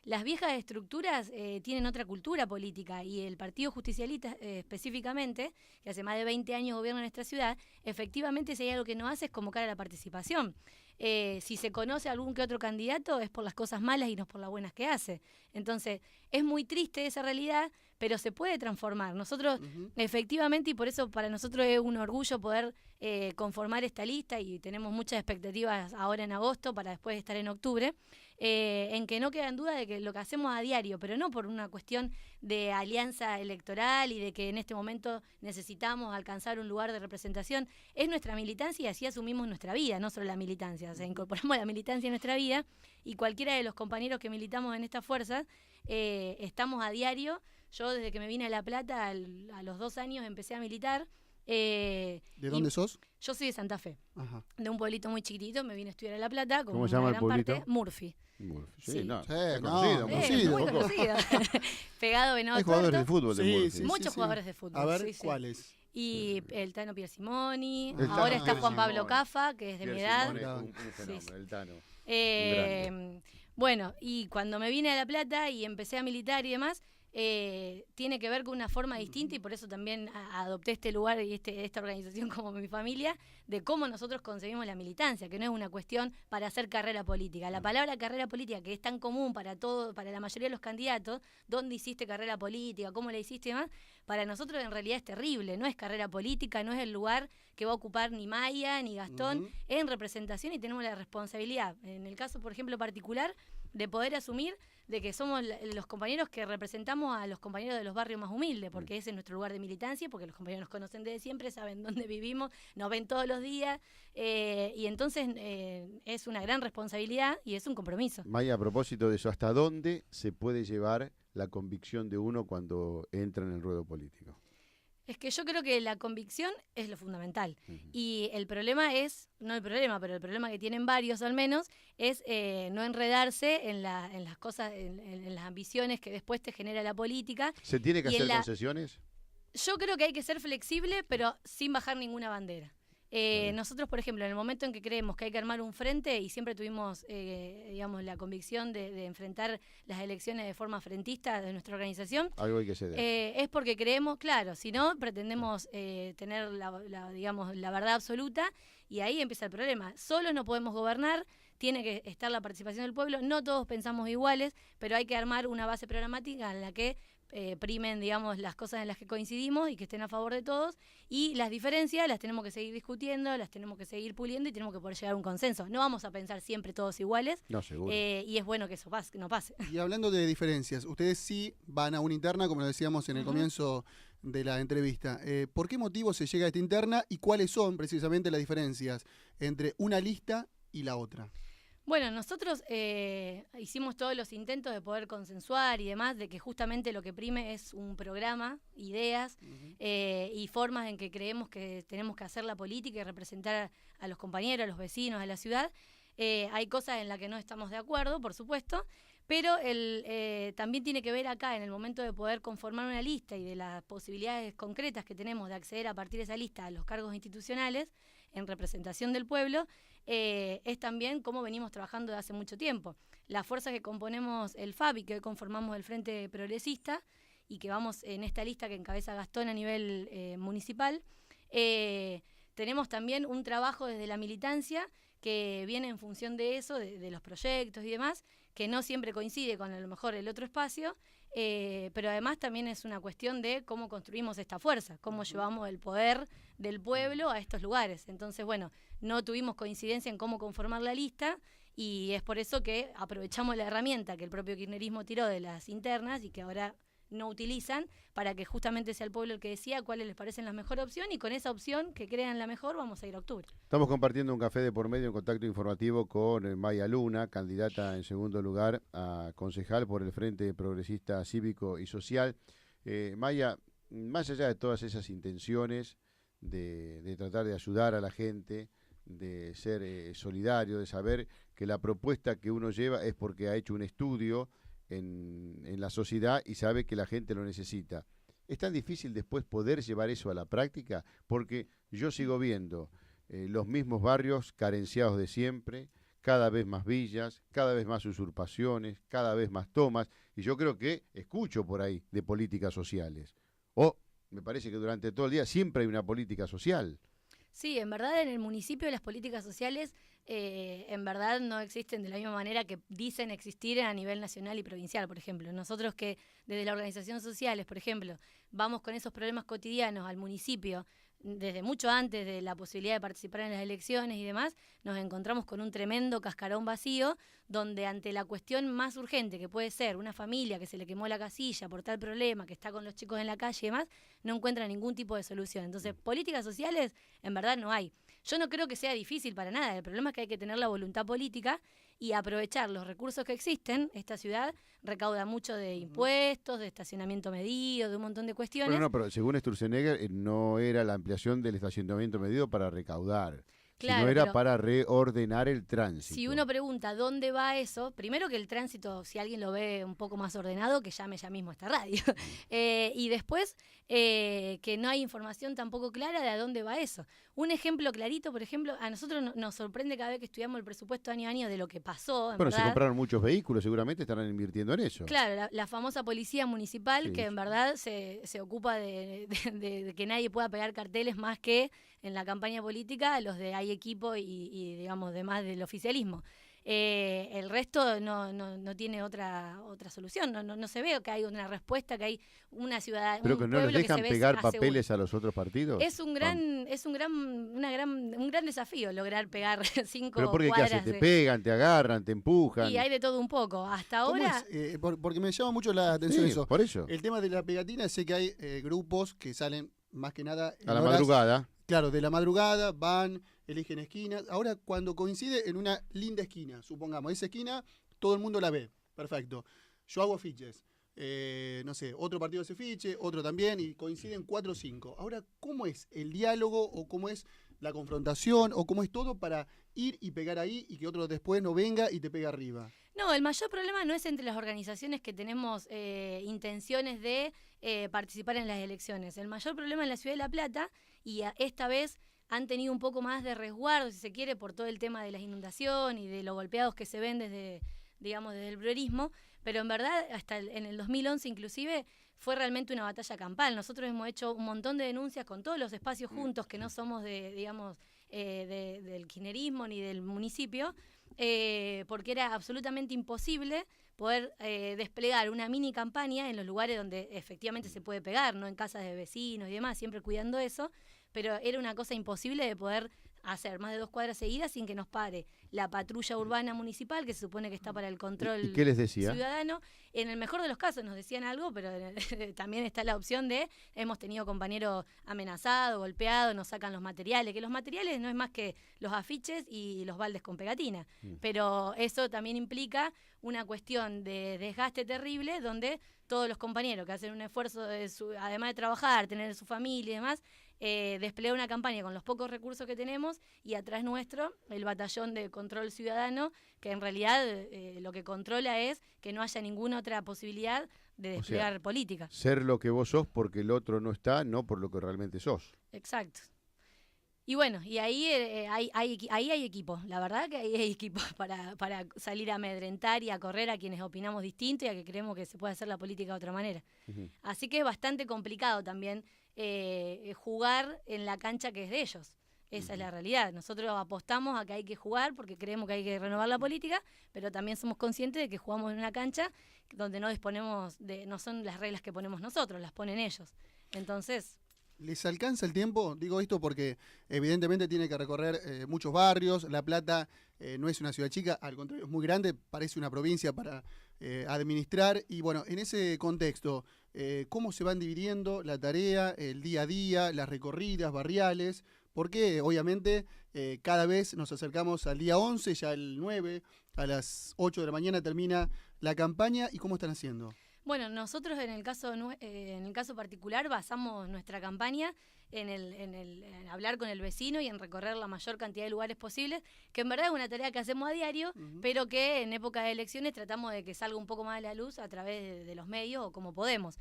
S2: Las viejas estructuras tienen otra cultura política y el Partido Justicialista específicamente, que hace más de 20 años gobierna en nuestra ciudad, efectivamente si hay algo que no hace es convocar a la participación. Si se conoce a algún que otro candidato es por las cosas malas y no por las buenas que hace. Entonces, es muy triste esa realidad, pero se puede transformar. Nosotros, efectivamente, y por eso para nosotros es un orgullo poder conformar esta lista y tenemos muchas expectativas ahora en agosto para después estar en octubre, en que no queda en duda de que lo que hacemos a diario, pero no por una cuestión de alianza electoral y de que en este momento necesitamos alcanzar un lugar de representación, es nuestra militancia y así asumimos nuestra vida, no solo la militancia, o sea, incorporamos la militancia en nuestra vida y cualquiera de los compañeros que militamos en estas fuerzas estamos a diario. Yo desde que me vine a La Plata a los 2 años empecé a militar.
S3: ¿De dónde sos?
S2: Yo soy de Santa Fe,
S3: Ajá.
S2: de un pueblito muy chiquitito, me vine a estudiar a La Plata.
S1: ¿Cómo se llama el pueblito?
S2: Parte, Murphy.
S1: Sí, no,
S3: conocido.
S2: Muy conocido. Pegado Venado
S1: Hay jugadores de fútbol de Murphy.
S2: Sí, muchos jugadores de fútbol.
S3: A ver, ¿cuáles?
S2: Y el Tano Piersimoni,
S1: El
S2: ahora
S1: Tano
S2: está Juan Pablo
S1: Piersimoni.
S2: Cafa, que es de mi edad.
S1: Un fenómeno, el Tano.
S2: Bueno, y cuando me vine a La Plata y empecé a militar y demás, tiene que ver con una forma distinta y por eso también adopté este lugar y esta organización como mi familia, de cómo nosotros concebimos la militancia, que no es una cuestión para hacer carrera política. La palabra carrera política, que es tan común para la mayoría de los candidatos, ¿dónde hiciste carrera política? ¿Cómo la hiciste y demás? Para nosotros en realidad es terrible, no es carrera política, no es el lugar que va a ocupar ni Maya ni Gastón, es en representación y tenemos la responsabilidad, en el caso por ejemplo particular, de poder asumir de que somos los compañeros que representamos a los compañeros de los barrios más humildes, porque ese es nuestro lugar de militancia, porque los compañeros nos conocen desde siempre, saben dónde vivimos, nos ven todos los días, y entonces es una gran responsabilidad y es un compromiso.
S1: Maya, a propósito de eso, ¿hasta dónde se puede llevar la convicción de uno cuando entra en el ruedo político?
S2: Es que yo creo que la convicción es lo fundamental. Y el problema es, no el problema, pero el problema que tienen varios al menos, es no enredarse en las cosas, en las ambiciones que después te genera la política.
S1: ¿Se tiene que hacer concesiones?
S2: Yo creo que hay que ser flexible, pero sin bajar ninguna bandera. Nosotros, por ejemplo, en el momento en que creemos que hay que armar un frente y siempre tuvimos, digamos, la convicción de enfrentar las elecciones de forma frentista de nuestra organización,
S1: algo hay que ceder.
S2: Es porque creemos, claro, si no pretendemos tener digamos, la verdad absoluta y ahí empieza el problema. Solos no podemos gobernar, tiene que estar la participación del pueblo, no todos pensamos iguales, pero hay que armar una base programática en la que primen, digamos, las cosas en las que coincidimos y que estén a favor de todos, y las diferencias las tenemos que seguir discutiendo, las tenemos que seguir puliendo y tenemos que poder llegar a un consenso. No vamos a pensar siempre todos iguales,
S1: no, seguro.
S2: Y es bueno que eso no pase.
S3: Y hablando de diferencias, ustedes sí van a una interna, como lo decíamos en el comienzo de la entrevista. ¿Por qué motivo se llega a esta interna y cuáles son precisamente las diferencias entre una lista y la otra?
S2: Bueno, nosotros hicimos todos los intentos de poder consensuar y demás, de que justamente lo que prime es un programa, ideas y formas en que creemos que tenemos que hacer la política y representar a los compañeros, a los vecinos, a la ciudad. Hay cosas en las que no estamos de acuerdo, por supuesto, pero también tiene que ver acá, en el momento de poder conformar una lista y de las posibilidades concretas que tenemos de acceder a partir de esa lista a los cargos institucionales en representación del pueblo, es también cómo venimos trabajando de hace mucho tiempo. La fuerza que componemos el FAB y que hoy conformamos el Frente Progresista y que vamos en esta lista que encabeza Gastón a nivel municipal, tenemos también un trabajo desde la militancia que viene en función de eso, de los proyectos y demás, que no siempre coincide con a lo mejor el otro espacio, pero además también es una cuestión de cómo construimos esta fuerza, cómo llevamos el poder del pueblo a estos lugares. Entonces, bueno, no tuvimos coincidencia en cómo conformar la lista y es por eso que aprovechamos la herramienta que el propio kirchnerismo tiró de las internas y que ahora no utilizan, para que justamente sea el pueblo el que decida cuáles les parecen la mejor opción y con esa opción que crean la mejor vamos a ir a octubre.
S1: Estamos compartiendo un café de por medio en contacto informativo con Maya Luna, candidata en segundo lugar a concejal por el Frente Progresista Cívico y Social. Maya, más allá de todas esas intenciones de tratar de ayudar a la gente, de ser solidario, de saber que la propuesta que uno lleva es porque ha hecho un estudio en la sociedad y sabe que la gente lo necesita. Es tan difícil después poder llevar eso a la práctica, porque yo sigo viendo los mismos barrios carenciados de siempre, cada vez más villas, cada vez más usurpaciones, cada vez más tomas, y yo creo que escucho por ahí de políticas sociales. O me parece que durante todo el día siempre hay una política social.
S2: Sí, en verdad en el municipio las políticas sociales en verdad no existen de la misma manera que dicen existir a nivel nacional y provincial, por ejemplo. Nosotros que desde la organización sociales, por ejemplo, vamos con esos problemas cotidianos al municipio, desde mucho antes de la posibilidad de participar en las elecciones y demás, nos encontramos con un tremendo cascarón vacío, donde ante la cuestión más urgente, que puede ser una familia que se le quemó la casilla por tal problema, que está con los chicos en la calle y demás, no encuentra ningún tipo de solución. Entonces, políticas sociales en verdad no hay. Yo no creo que sea difícil para nada, el problema es que hay que tener la voluntad política y aprovechar los recursos que existen. Esta ciudad recauda mucho de impuestos, de estacionamiento medido, de un montón de cuestiones.
S1: Bueno, no, pero según Sturzenegger no era la ampliación del estacionamiento medido para recaudar,
S2: claro,
S1: sino era para reordenar el tránsito.
S2: Si uno pregunta dónde va eso, primero que el tránsito, si alguien lo ve un poco más ordenado, que llame ya mismo a esta radio. Y después que no hay información tampoco clara de a dónde va eso. Un ejemplo clarito, por ejemplo, a nosotros nos sorprende cada vez que estudiamos el presupuesto año a año de lo que pasó.
S1: Bueno,
S2: verdad.
S1: se compraron muchos vehículos, seguramente estarán invirtiendo en eso.
S2: Claro, la famosa policía municipal,
S1: Sí,
S2: que en verdad se ocupa de que nadie pueda pegar carteles más que en la campaña política los de hay equipo y digamos, demás del oficialismo. El resto no tiene otra solución, no se ve que hay una respuesta, que hay una ciudad,
S1: Pero
S2: un
S1: que no les
S2: pueblo que
S1: dejan
S2: se ve
S1: pegar
S2: asegurado.
S1: papeles a los otros partidos.
S2: Es un gran desafío lograr pegar 5
S1: Pero porque ¿qué
S2: cuadras.
S1: hacen? Te pegan, te agarran, te empujan.
S2: Y hay de todo un poco. Hasta
S3: ¿Cómo
S2: ahora.
S3: es? Porque me llama mucho la atención
S1: Sí,
S3: eso.
S1: por eso.
S3: El tema de la pegatina, sé que hay grupos que salen más que nada en
S1: A la
S3: horas,
S1: madrugada.
S3: claro, de la madrugada, van, eligen esquinas. Ahora, cuando coincide en una linda esquina, supongamos, esa esquina, todo el mundo la ve. Perfecto. Yo hago afiches. No sé, otro partido hace fiche, otro también, y coinciden 4 o 5. Ahora, ¿cómo es el diálogo o cómo es la confrontación o cómo es todo para ir y pegar ahí y que otro después no venga y te pegue arriba?
S2: No, el mayor problema no es entre las organizaciones que tenemos intenciones de participar en las elecciones. El mayor problema en la Ciudad de La Plata, y esta vez han tenido un poco más de resguardo, si se quiere, por todo el tema de las inundaciones y de los golpeados que se ven desde el priorismo, pero en verdad hasta en el 2011 inclusive fue realmente una batalla campal. Nosotros hemos hecho un montón de denuncias con todos los espacios juntos que no somos del kirchnerismo ni del municipio, porque era absolutamente imposible poder desplegar una mini campaña en los lugares donde efectivamente se puede pegar, no en casas de vecinos y demás, siempre cuidando eso, pero era una cosa imposible de poder hacer más de 2 cuadras seguidas sin que nos pare la patrulla urbana municipal, que se supone que está para el control
S1: ¿Y qué les decía?
S2: ciudadano. En el mejor de los casos nos decían algo, pero también está la opción de hemos tenido compañeros amenazados, golpeados, nos sacan los materiales, que los materiales no es más que los afiches y los baldes con pegatina, pero eso también implica una cuestión de desgaste terrible donde todos los compañeros que hacen un esfuerzo, además de trabajar, tener su familia y demás, desplegar una campaña con los pocos recursos que tenemos y atrás nuestro el batallón de control ciudadano, que en realidad lo que controla es que no haya ninguna otra posibilidad de desplegar política.
S1: Ser lo que vos sos porque el otro no está, no por lo que realmente sos.
S2: Exacto. Y bueno, y ahí hay equipo, la verdad que ahí hay equipo para salir a amedrentar y a correr a quienes opinamos distinto y a que creemos que se puede hacer la política de otra manera. Así que es bastante complicado también jugar en la cancha que es de ellos. Esa es la realidad. Nosotros apostamos a que hay que jugar porque creemos que hay que renovar la política, pero también somos conscientes de que jugamos en una cancha donde no disponemos no son las reglas que ponemos nosotros, las ponen ellos. Entonces...
S3: ¿Les alcanza el tiempo? Digo esto porque evidentemente tiene que recorrer muchos barrios. La Plata no es una ciudad chica, al contrario, es muy grande, parece una provincia para administrar. Y bueno, en ese contexto, ¿cómo se van dividiendo la tarea, el día a día, las recorridas barriales? Porque obviamente cada vez nos acercamos al día 11, ya el 9, a las 8 de la mañana termina la campaña. ¿Y cómo están haciendo?
S2: Bueno, nosotros en el caso particular basamos nuestra campaña en hablar con el vecino y en recorrer la mayor cantidad de lugares posibles, que en verdad es una tarea que hacemos a diario, pero que en época de elecciones tratamos de que salga un poco más a la luz a través de los medios o como podemos.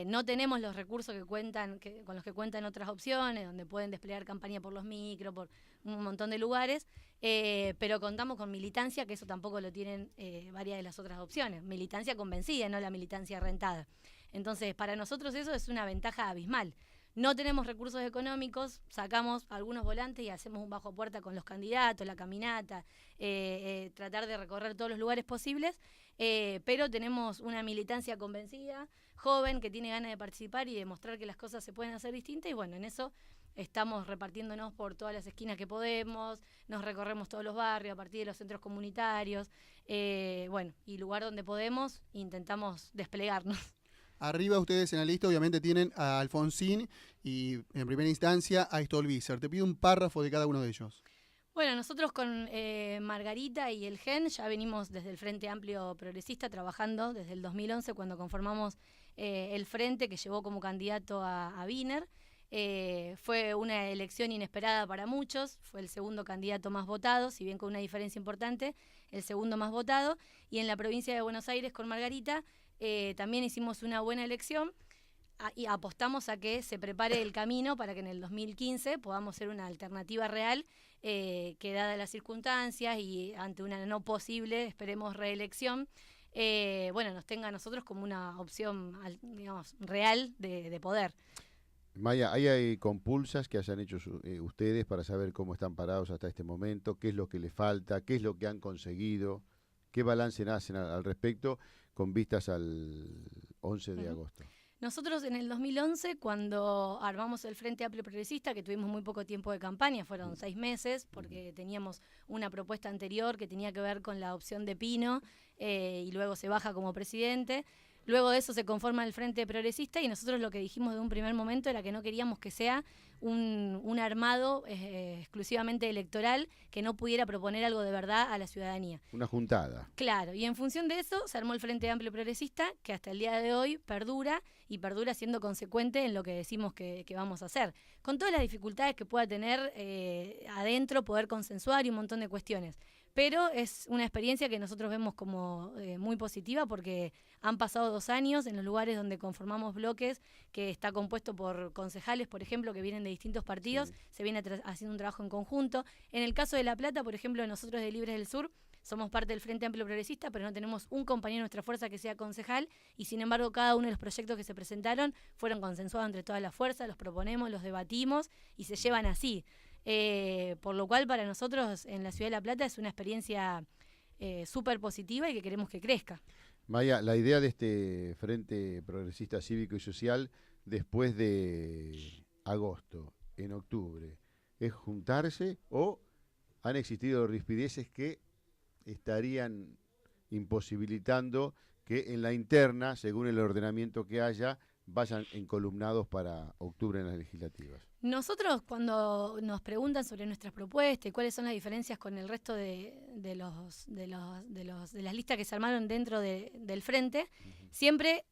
S2: No tenemos los recursos con los que cuentan otras opciones, donde pueden desplegar campaña por los micros, por un montón de lugares, pero contamos con militancia, que eso tampoco lo tienen varias de las otras opciones. Militancia convencida, no la militancia rentada. Entonces, para nosotros eso es una ventaja abismal. No tenemos recursos económicos, sacamos algunos volantes y hacemos un bajo a puerta con los candidatos, la caminata, tratar de recorrer todos los lugares posibles, pero tenemos una militancia convencida, joven, que tiene ganas de participar y demostrar que las cosas se pueden hacer distintas, y bueno, en eso estamos repartiéndonos por todas las esquinas que podemos, nos recorremos todos los barrios a partir de los centros comunitarios, y lugar donde podemos intentamos desplegarnos.
S3: Arriba ustedes en la lista obviamente tienen a Alfonsín y en primera instancia a Stolbizer. Te pido un párrafo de cada uno de ellos.
S2: Bueno, nosotros con Margarita y el GEN ya venimos desde el Frente Amplio Progresista trabajando desde el 2011 cuando conformamos el Frente que llevó como candidato a Wiener. Fue una elección inesperada para muchos, fue el segundo candidato más votado, si bien con una diferencia importante, el segundo más votado, y en la provincia de Buenos Aires con Margarita también hicimos una buena elección. y apostamos a que se prepare el camino para que en el 2015 podamos ser una alternativa real, que dadas las circunstancias y ante una no posible, esperemos, reelección, nos tenga a nosotros como una opción, digamos, real de poder.
S1: Maya, ¿hay compulsas que hayan hecho ustedes para saber cómo están parados hasta este momento? ¿Qué es lo que les falta? ¿Qué es lo que han conseguido? ¿Qué balance hacen al respecto con vistas al 11 de agosto?
S2: Nosotros en el 2011, cuando armamos el Frente Amplio Progresista, que tuvimos muy poco tiempo de campaña, fueron 6 meses, porque teníamos una propuesta anterior que tenía que ver con la opción de Pino, y luego se baja como presidente. Luego de eso se conforma el Frente Progresista y nosotros lo que dijimos de un primer momento era que no queríamos que sea un armado exclusivamente electoral, que no pudiera proponer algo de verdad a la ciudadanía.
S1: Una juntada.
S2: Claro, y en función de eso se armó el Frente Amplio Progresista, que hasta el día de hoy perdura y perdura siendo consecuente en lo que decimos que vamos a hacer. Con todas las dificultades que pueda tener adentro, poder consensuar y un montón de cuestiones. Pero es una experiencia que nosotros vemos como muy positiva porque han pasado 2 años en los lugares donde conformamos bloques, que está compuesto por concejales, por ejemplo, que vienen de distintos partidos, sí. Se viene haciendo un trabajo en conjunto. En el caso de La Plata, por ejemplo, nosotros de Libres del Sur somos parte del Frente Amplio Progresista, pero no tenemos un compañero de nuestra fuerza que sea concejal y sin embargo cada uno de los proyectos que se presentaron fueron consensuados entre todas las fuerzas, los proponemos, los debatimos y se llevan así. Por lo cual para nosotros en la Ciudad de La Plata es una experiencia súper positiva y que queremos que crezca.
S1: Maya, la idea de este Frente Progresista Cívico y Social después de agosto, en octubre, ¿es juntarse o han existido rispideces que estarían imposibilitando que en la interna, según el ordenamiento que haya, vayan encolumnados para octubre en las legislativas?
S2: Nosotros cuando nos preguntan sobre nuestras propuestas y cuáles son las diferencias con el resto de las listas que se armaron dentro del frente, siempre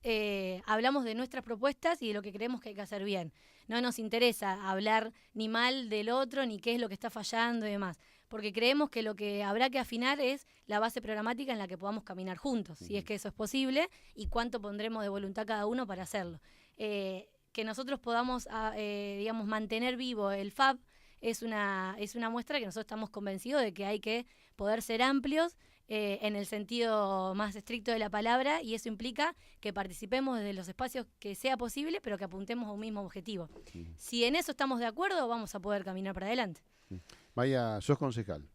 S2: hablamos de nuestras propuestas y de lo que creemos que hay que hacer bien. No nos interesa hablar ni mal del otro, ni qué es lo que está fallando y demás, porque creemos que lo que habrá que afinar es la base programática en la que podamos caminar juntos, si es que eso es posible, y cuánto pondremos de voluntad cada uno para hacerlo. Que nosotros podamos, digamos, mantener vivo el FAB es una muestra que nosotros estamos convencidos de que hay que poder ser amplios en el sentido más estricto de la palabra, y eso implica que participemos desde los espacios que sea posible, pero que apuntemos a un mismo objetivo. Si en eso estamos de acuerdo, vamos a poder caminar para adelante.
S1: Maya, sos concejal.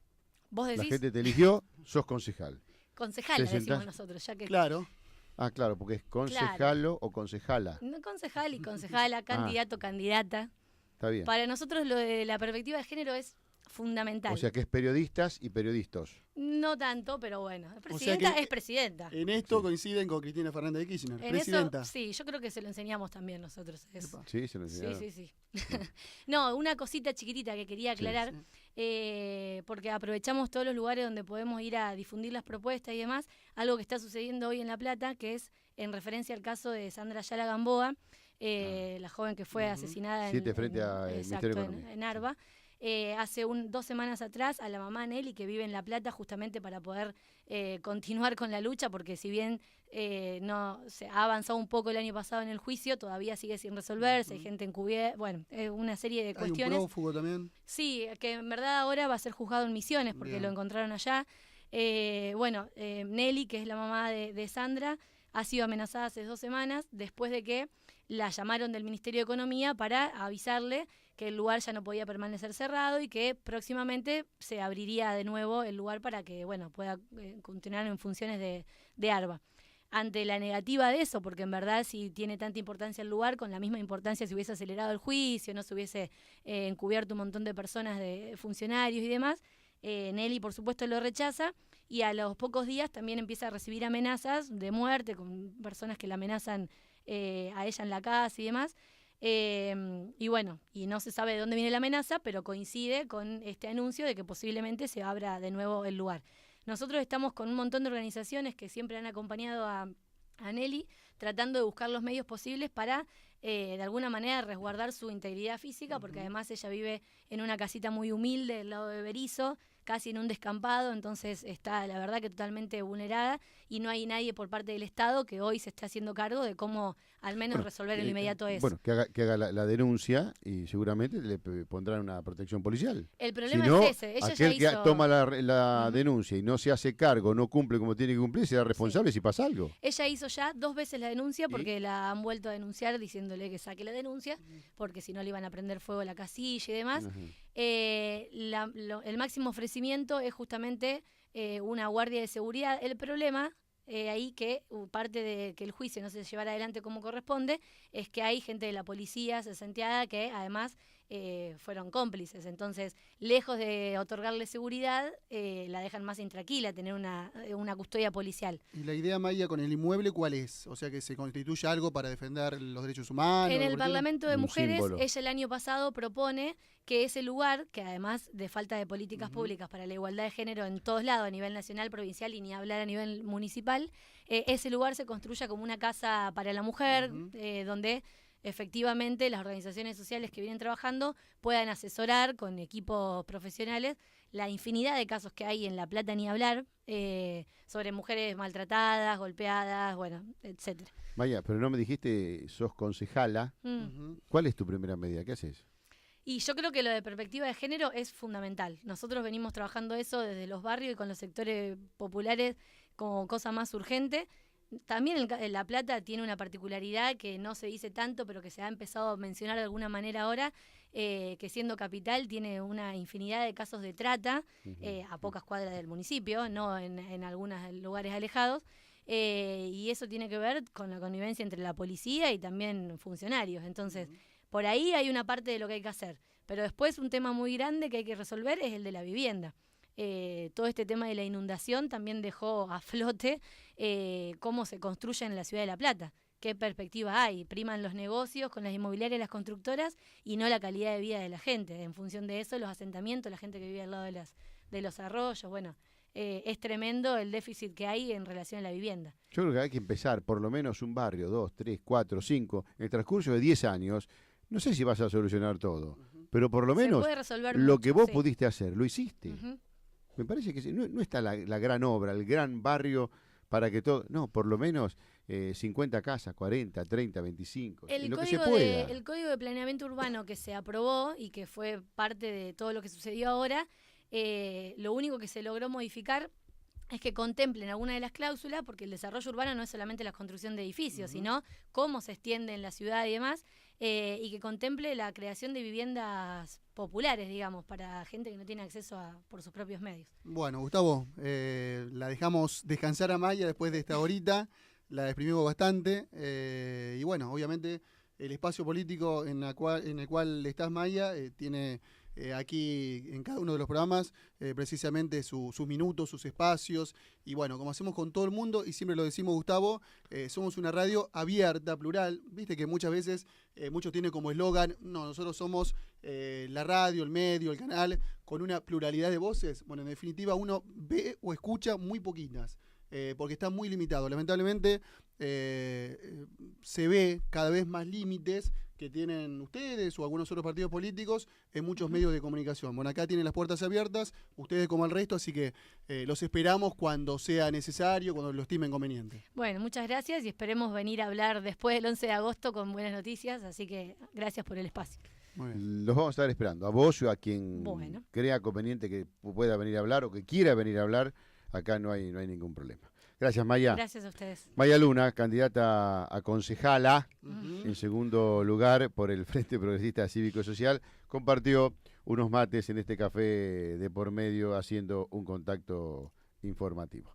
S2: ¿Vos decís?
S1: La gente te eligió, sos concejal.
S2: Concejal, decimos nosotros, ya que...
S3: Claro.
S1: Ah, claro, porque es concejalo
S2: claro.
S1: O concejala.
S2: No, concejal y concejala, candidato, candidata.
S1: Está bien.
S2: Para nosotros lo de la perspectiva de género es fundamental.
S1: O sea que es periodistas y periodistas.
S2: No tanto, pero bueno. Presidenta es presidenta.
S3: En esto coinciden con Cristina Fernández de Kirchner,
S2: en
S3: presidenta.
S2: Eso, sí, yo creo que se lo enseñamos también nosotros. Eso.
S1: Sí, se lo enseñaron.
S2: Sí. No, una cosita chiquitita que quería aclarar, porque aprovechamos todos los lugares donde podemos ir a difundir las propuestas y demás, algo que está sucediendo hoy en La Plata, que es en referencia al caso de Sandra Ayala Gamboa, la joven que fue asesinada en Arba. Hace 2 semanas atrás a la mamá Nelly, que vive en La Plata, justamente para poder continuar con la lucha, porque si bien no se ha avanzado un poco el año pasado en el juicio, todavía sigue sin resolverse, hay gente encubierta, bueno, una serie de cuestiones.
S3: Hay un prófugo también.
S2: Sí, que en verdad ahora va a ser juzgado en Misiones, porque
S3: Bien.
S2: lo encontraron allá. Nelly, que es la mamá de Sandra, ha sido amenazada hace 2 semanas, después de que la llamaron del Ministerio de Economía para avisarle que el lugar ya no podía permanecer cerrado y que próximamente se abriría de nuevo el lugar para que pueda continuar en funciones de ARBA. Ante la negativa de eso, porque en verdad si tiene tanta importancia el lugar, con la misma importancia si hubiese acelerado el juicio, no se hubiese encubierto un montón de personas, de funcionarios y demás, Nelly por supuesto lo rechaza, y a los pocos días también empieza a recibir amenazas de muerte con personas que la amenazan a ella en la casa y demás. Y no se sabe de dónde viene la amenaza, pero coincide con este anuncio de que posiblemente se abra de nuevo el lugar. Nosotros estamos con un montón de organizaciones que siempre han acompañado a Nelly, tratando de buscar los medios posibles para de alguna manera resguardar su integridad física, porque además ella vive en una casita muy humilde del lado de Berisso, casi en un descampado, entonces está la verdad que totalmente vulnerada y no hay nadie por parte del Estado que hoy se esté haciendo cargo de cómo al menos resolver en lo inmediato eso.
S1: Bueno, que haga la denuncia y seguramente le pondrán una protección policial.
S2: El problema
S1: Si no,
S2: es ese, ella
S1: aquel
S2: ya
S1: que
S2: hizo...
S1: toma la denuncia y no se hace cargo, no cumple como tiene que cumplir, será responsable si pasa algo.
S2: Ella hizo ya 2 veces la denuncia porque la han vuelto a denunciar diciéndole que saque la denuncia, porque si no le iban a prender fuego a la casilla y demás. El máximo ofrecimiento es justamente una guardia de seguridad. El problema ahí que parte de que el juicio no se llevara adelante como corresponde es que hay gente de la policía sesenteada que además fueron cómplices. Entonces, lejos de otorgarle seguridad, la dejan más intranquila, tener una custodia policial.
S3: ¿Y la idea, Maya, con el inmueble cuál es? O sea, que se constituya algo para defender los derechos humanos.
S2: En el Parlamento de
S1: Un
S2: Mujeres,
S1: símbolo.
S2: ella el año pasado propone que ese lugar, que además de falta de políticas públicas para la igualdad de género en todos lados, a nivel nacional, provincial y ni hablar a nivel municipal, ese lugar se construya como una casa para la mujer, donde efectivamente las organizaciones sociales que vienen trabajando puedan asesorar con equipos profesionales la infinidad de casos que hay en La Plata, ni hablar, sobre mujeres maltratadas, golpeadas, bueno, etcétera.
S1: Vaya, pero no me dijiste, sos concejala. ¿Cuál es tu primera medida? ¿Qué haces?
S2: Y yo creo que lo de perspectiva de género es fundamental. Nosotros venimos trabajando eso desde los barrios y con los sectores populares como cosa más urgente. También La Plata tiene una particularidad que no se dice tanto, pero que se ha empezado a mencionar de alguna manera ahora, que siendo capital tiene una infinidad de casos de trata a pocas cuadras del municipio, no en algunos lugares alejados. Y eso tiene que ver con la connivencia entre la policía y también funcionarios. Entonces, por ahí hay una parte de lo que hay que hacer. Pero después un tema muy grande que hay que resolver es el de la vivienda. Todo este tema de la inundación también dejó a flote cómo se construye en la ciudad de La Plata. ¿Qué perspectiva hay? Priman los negocios con las inmobiliarias y las constructoras y no la calidad de vida de la gente. En función de eso, los asentamientos, la gente que vive al lado de los arroyos, bueno, es tremendo el déficit que hay en relación a la vivienda.
S1: Yo creo que hay que empezar por lo menos un barrio, 2, 3, 4, 5, en el transcurso de 10 años. No sé si vas a solucionar todo, pero por lo menos
S2: puede resolver
S1: lo
S2: mucho,
S1: que vos
S2: sí.
S1: pudiste hacer, lo hiciste. Me parece que no está la gran obra, el gran barrio para que todo... No, por lo menos 50 casas, 40, 30, 25, lo que se pueda.
S2: El Código de Planeamiento Urbano que se aprobó y que fue parte de todo lo que sucedió ahora, lo único que se logró modificar es que contemplen alguna de las cláusulas, porque el desarrollo urbano no es solamente la construcción de edificios, sino cómo se extiende en la ciudad y demás, y que contemple la creación de viviendas populares, digamos, para gente que no tiene acceso por sus propios medios.
S3: Bueno, Gustavo, la dejamos descansar a Maya después de esta horita, la exprimimos bastante, y bueno, obviamente el espacio político en el cual estás, Maya, tiene... aquí en cada uno de los programas precisamente sus minutos, sus espacios y bueno, como hacemos con todo el mundo y siempre lo decimos, Gustavo, somos una radio abierta, plural, viste que muchas veces muchos tienen como eslogan, no, nosotros somos la radio, el medio, el canal con una pluralidad de voces. Bueno, en definitiva uno ve o escucha muy poquitas porque está muy limitado, lamentablemente se ve cada vez más límites que tienen ustedes o algunos otros partidos políticos en muchos medios de comunicación. Bueno, acá tienen las puertas abiertas, ustedes como el resto, así que los esperamos cuando sea necesario, cuando lo estimen conveniente.
S2: Bueno, muchas gracias y esperemos venir a hablar después del 11 de agosto con buenas noticias, así que gracias por el espacio.
S1: Muy bien. Los vamos a estar esperando, a vos o a quien crea conveniente que pueda venir a hablar o que quiera venir a hablar, acá no hay ningún problema. Gracias, Maya.
S2: Gracias a ustedes.
S1: Maya Luna, candidata a concejala, en segundo lugar por el Frente Progresista Cívico Social, compartió unos mates en este café de por medio haciendo un contacto informativo.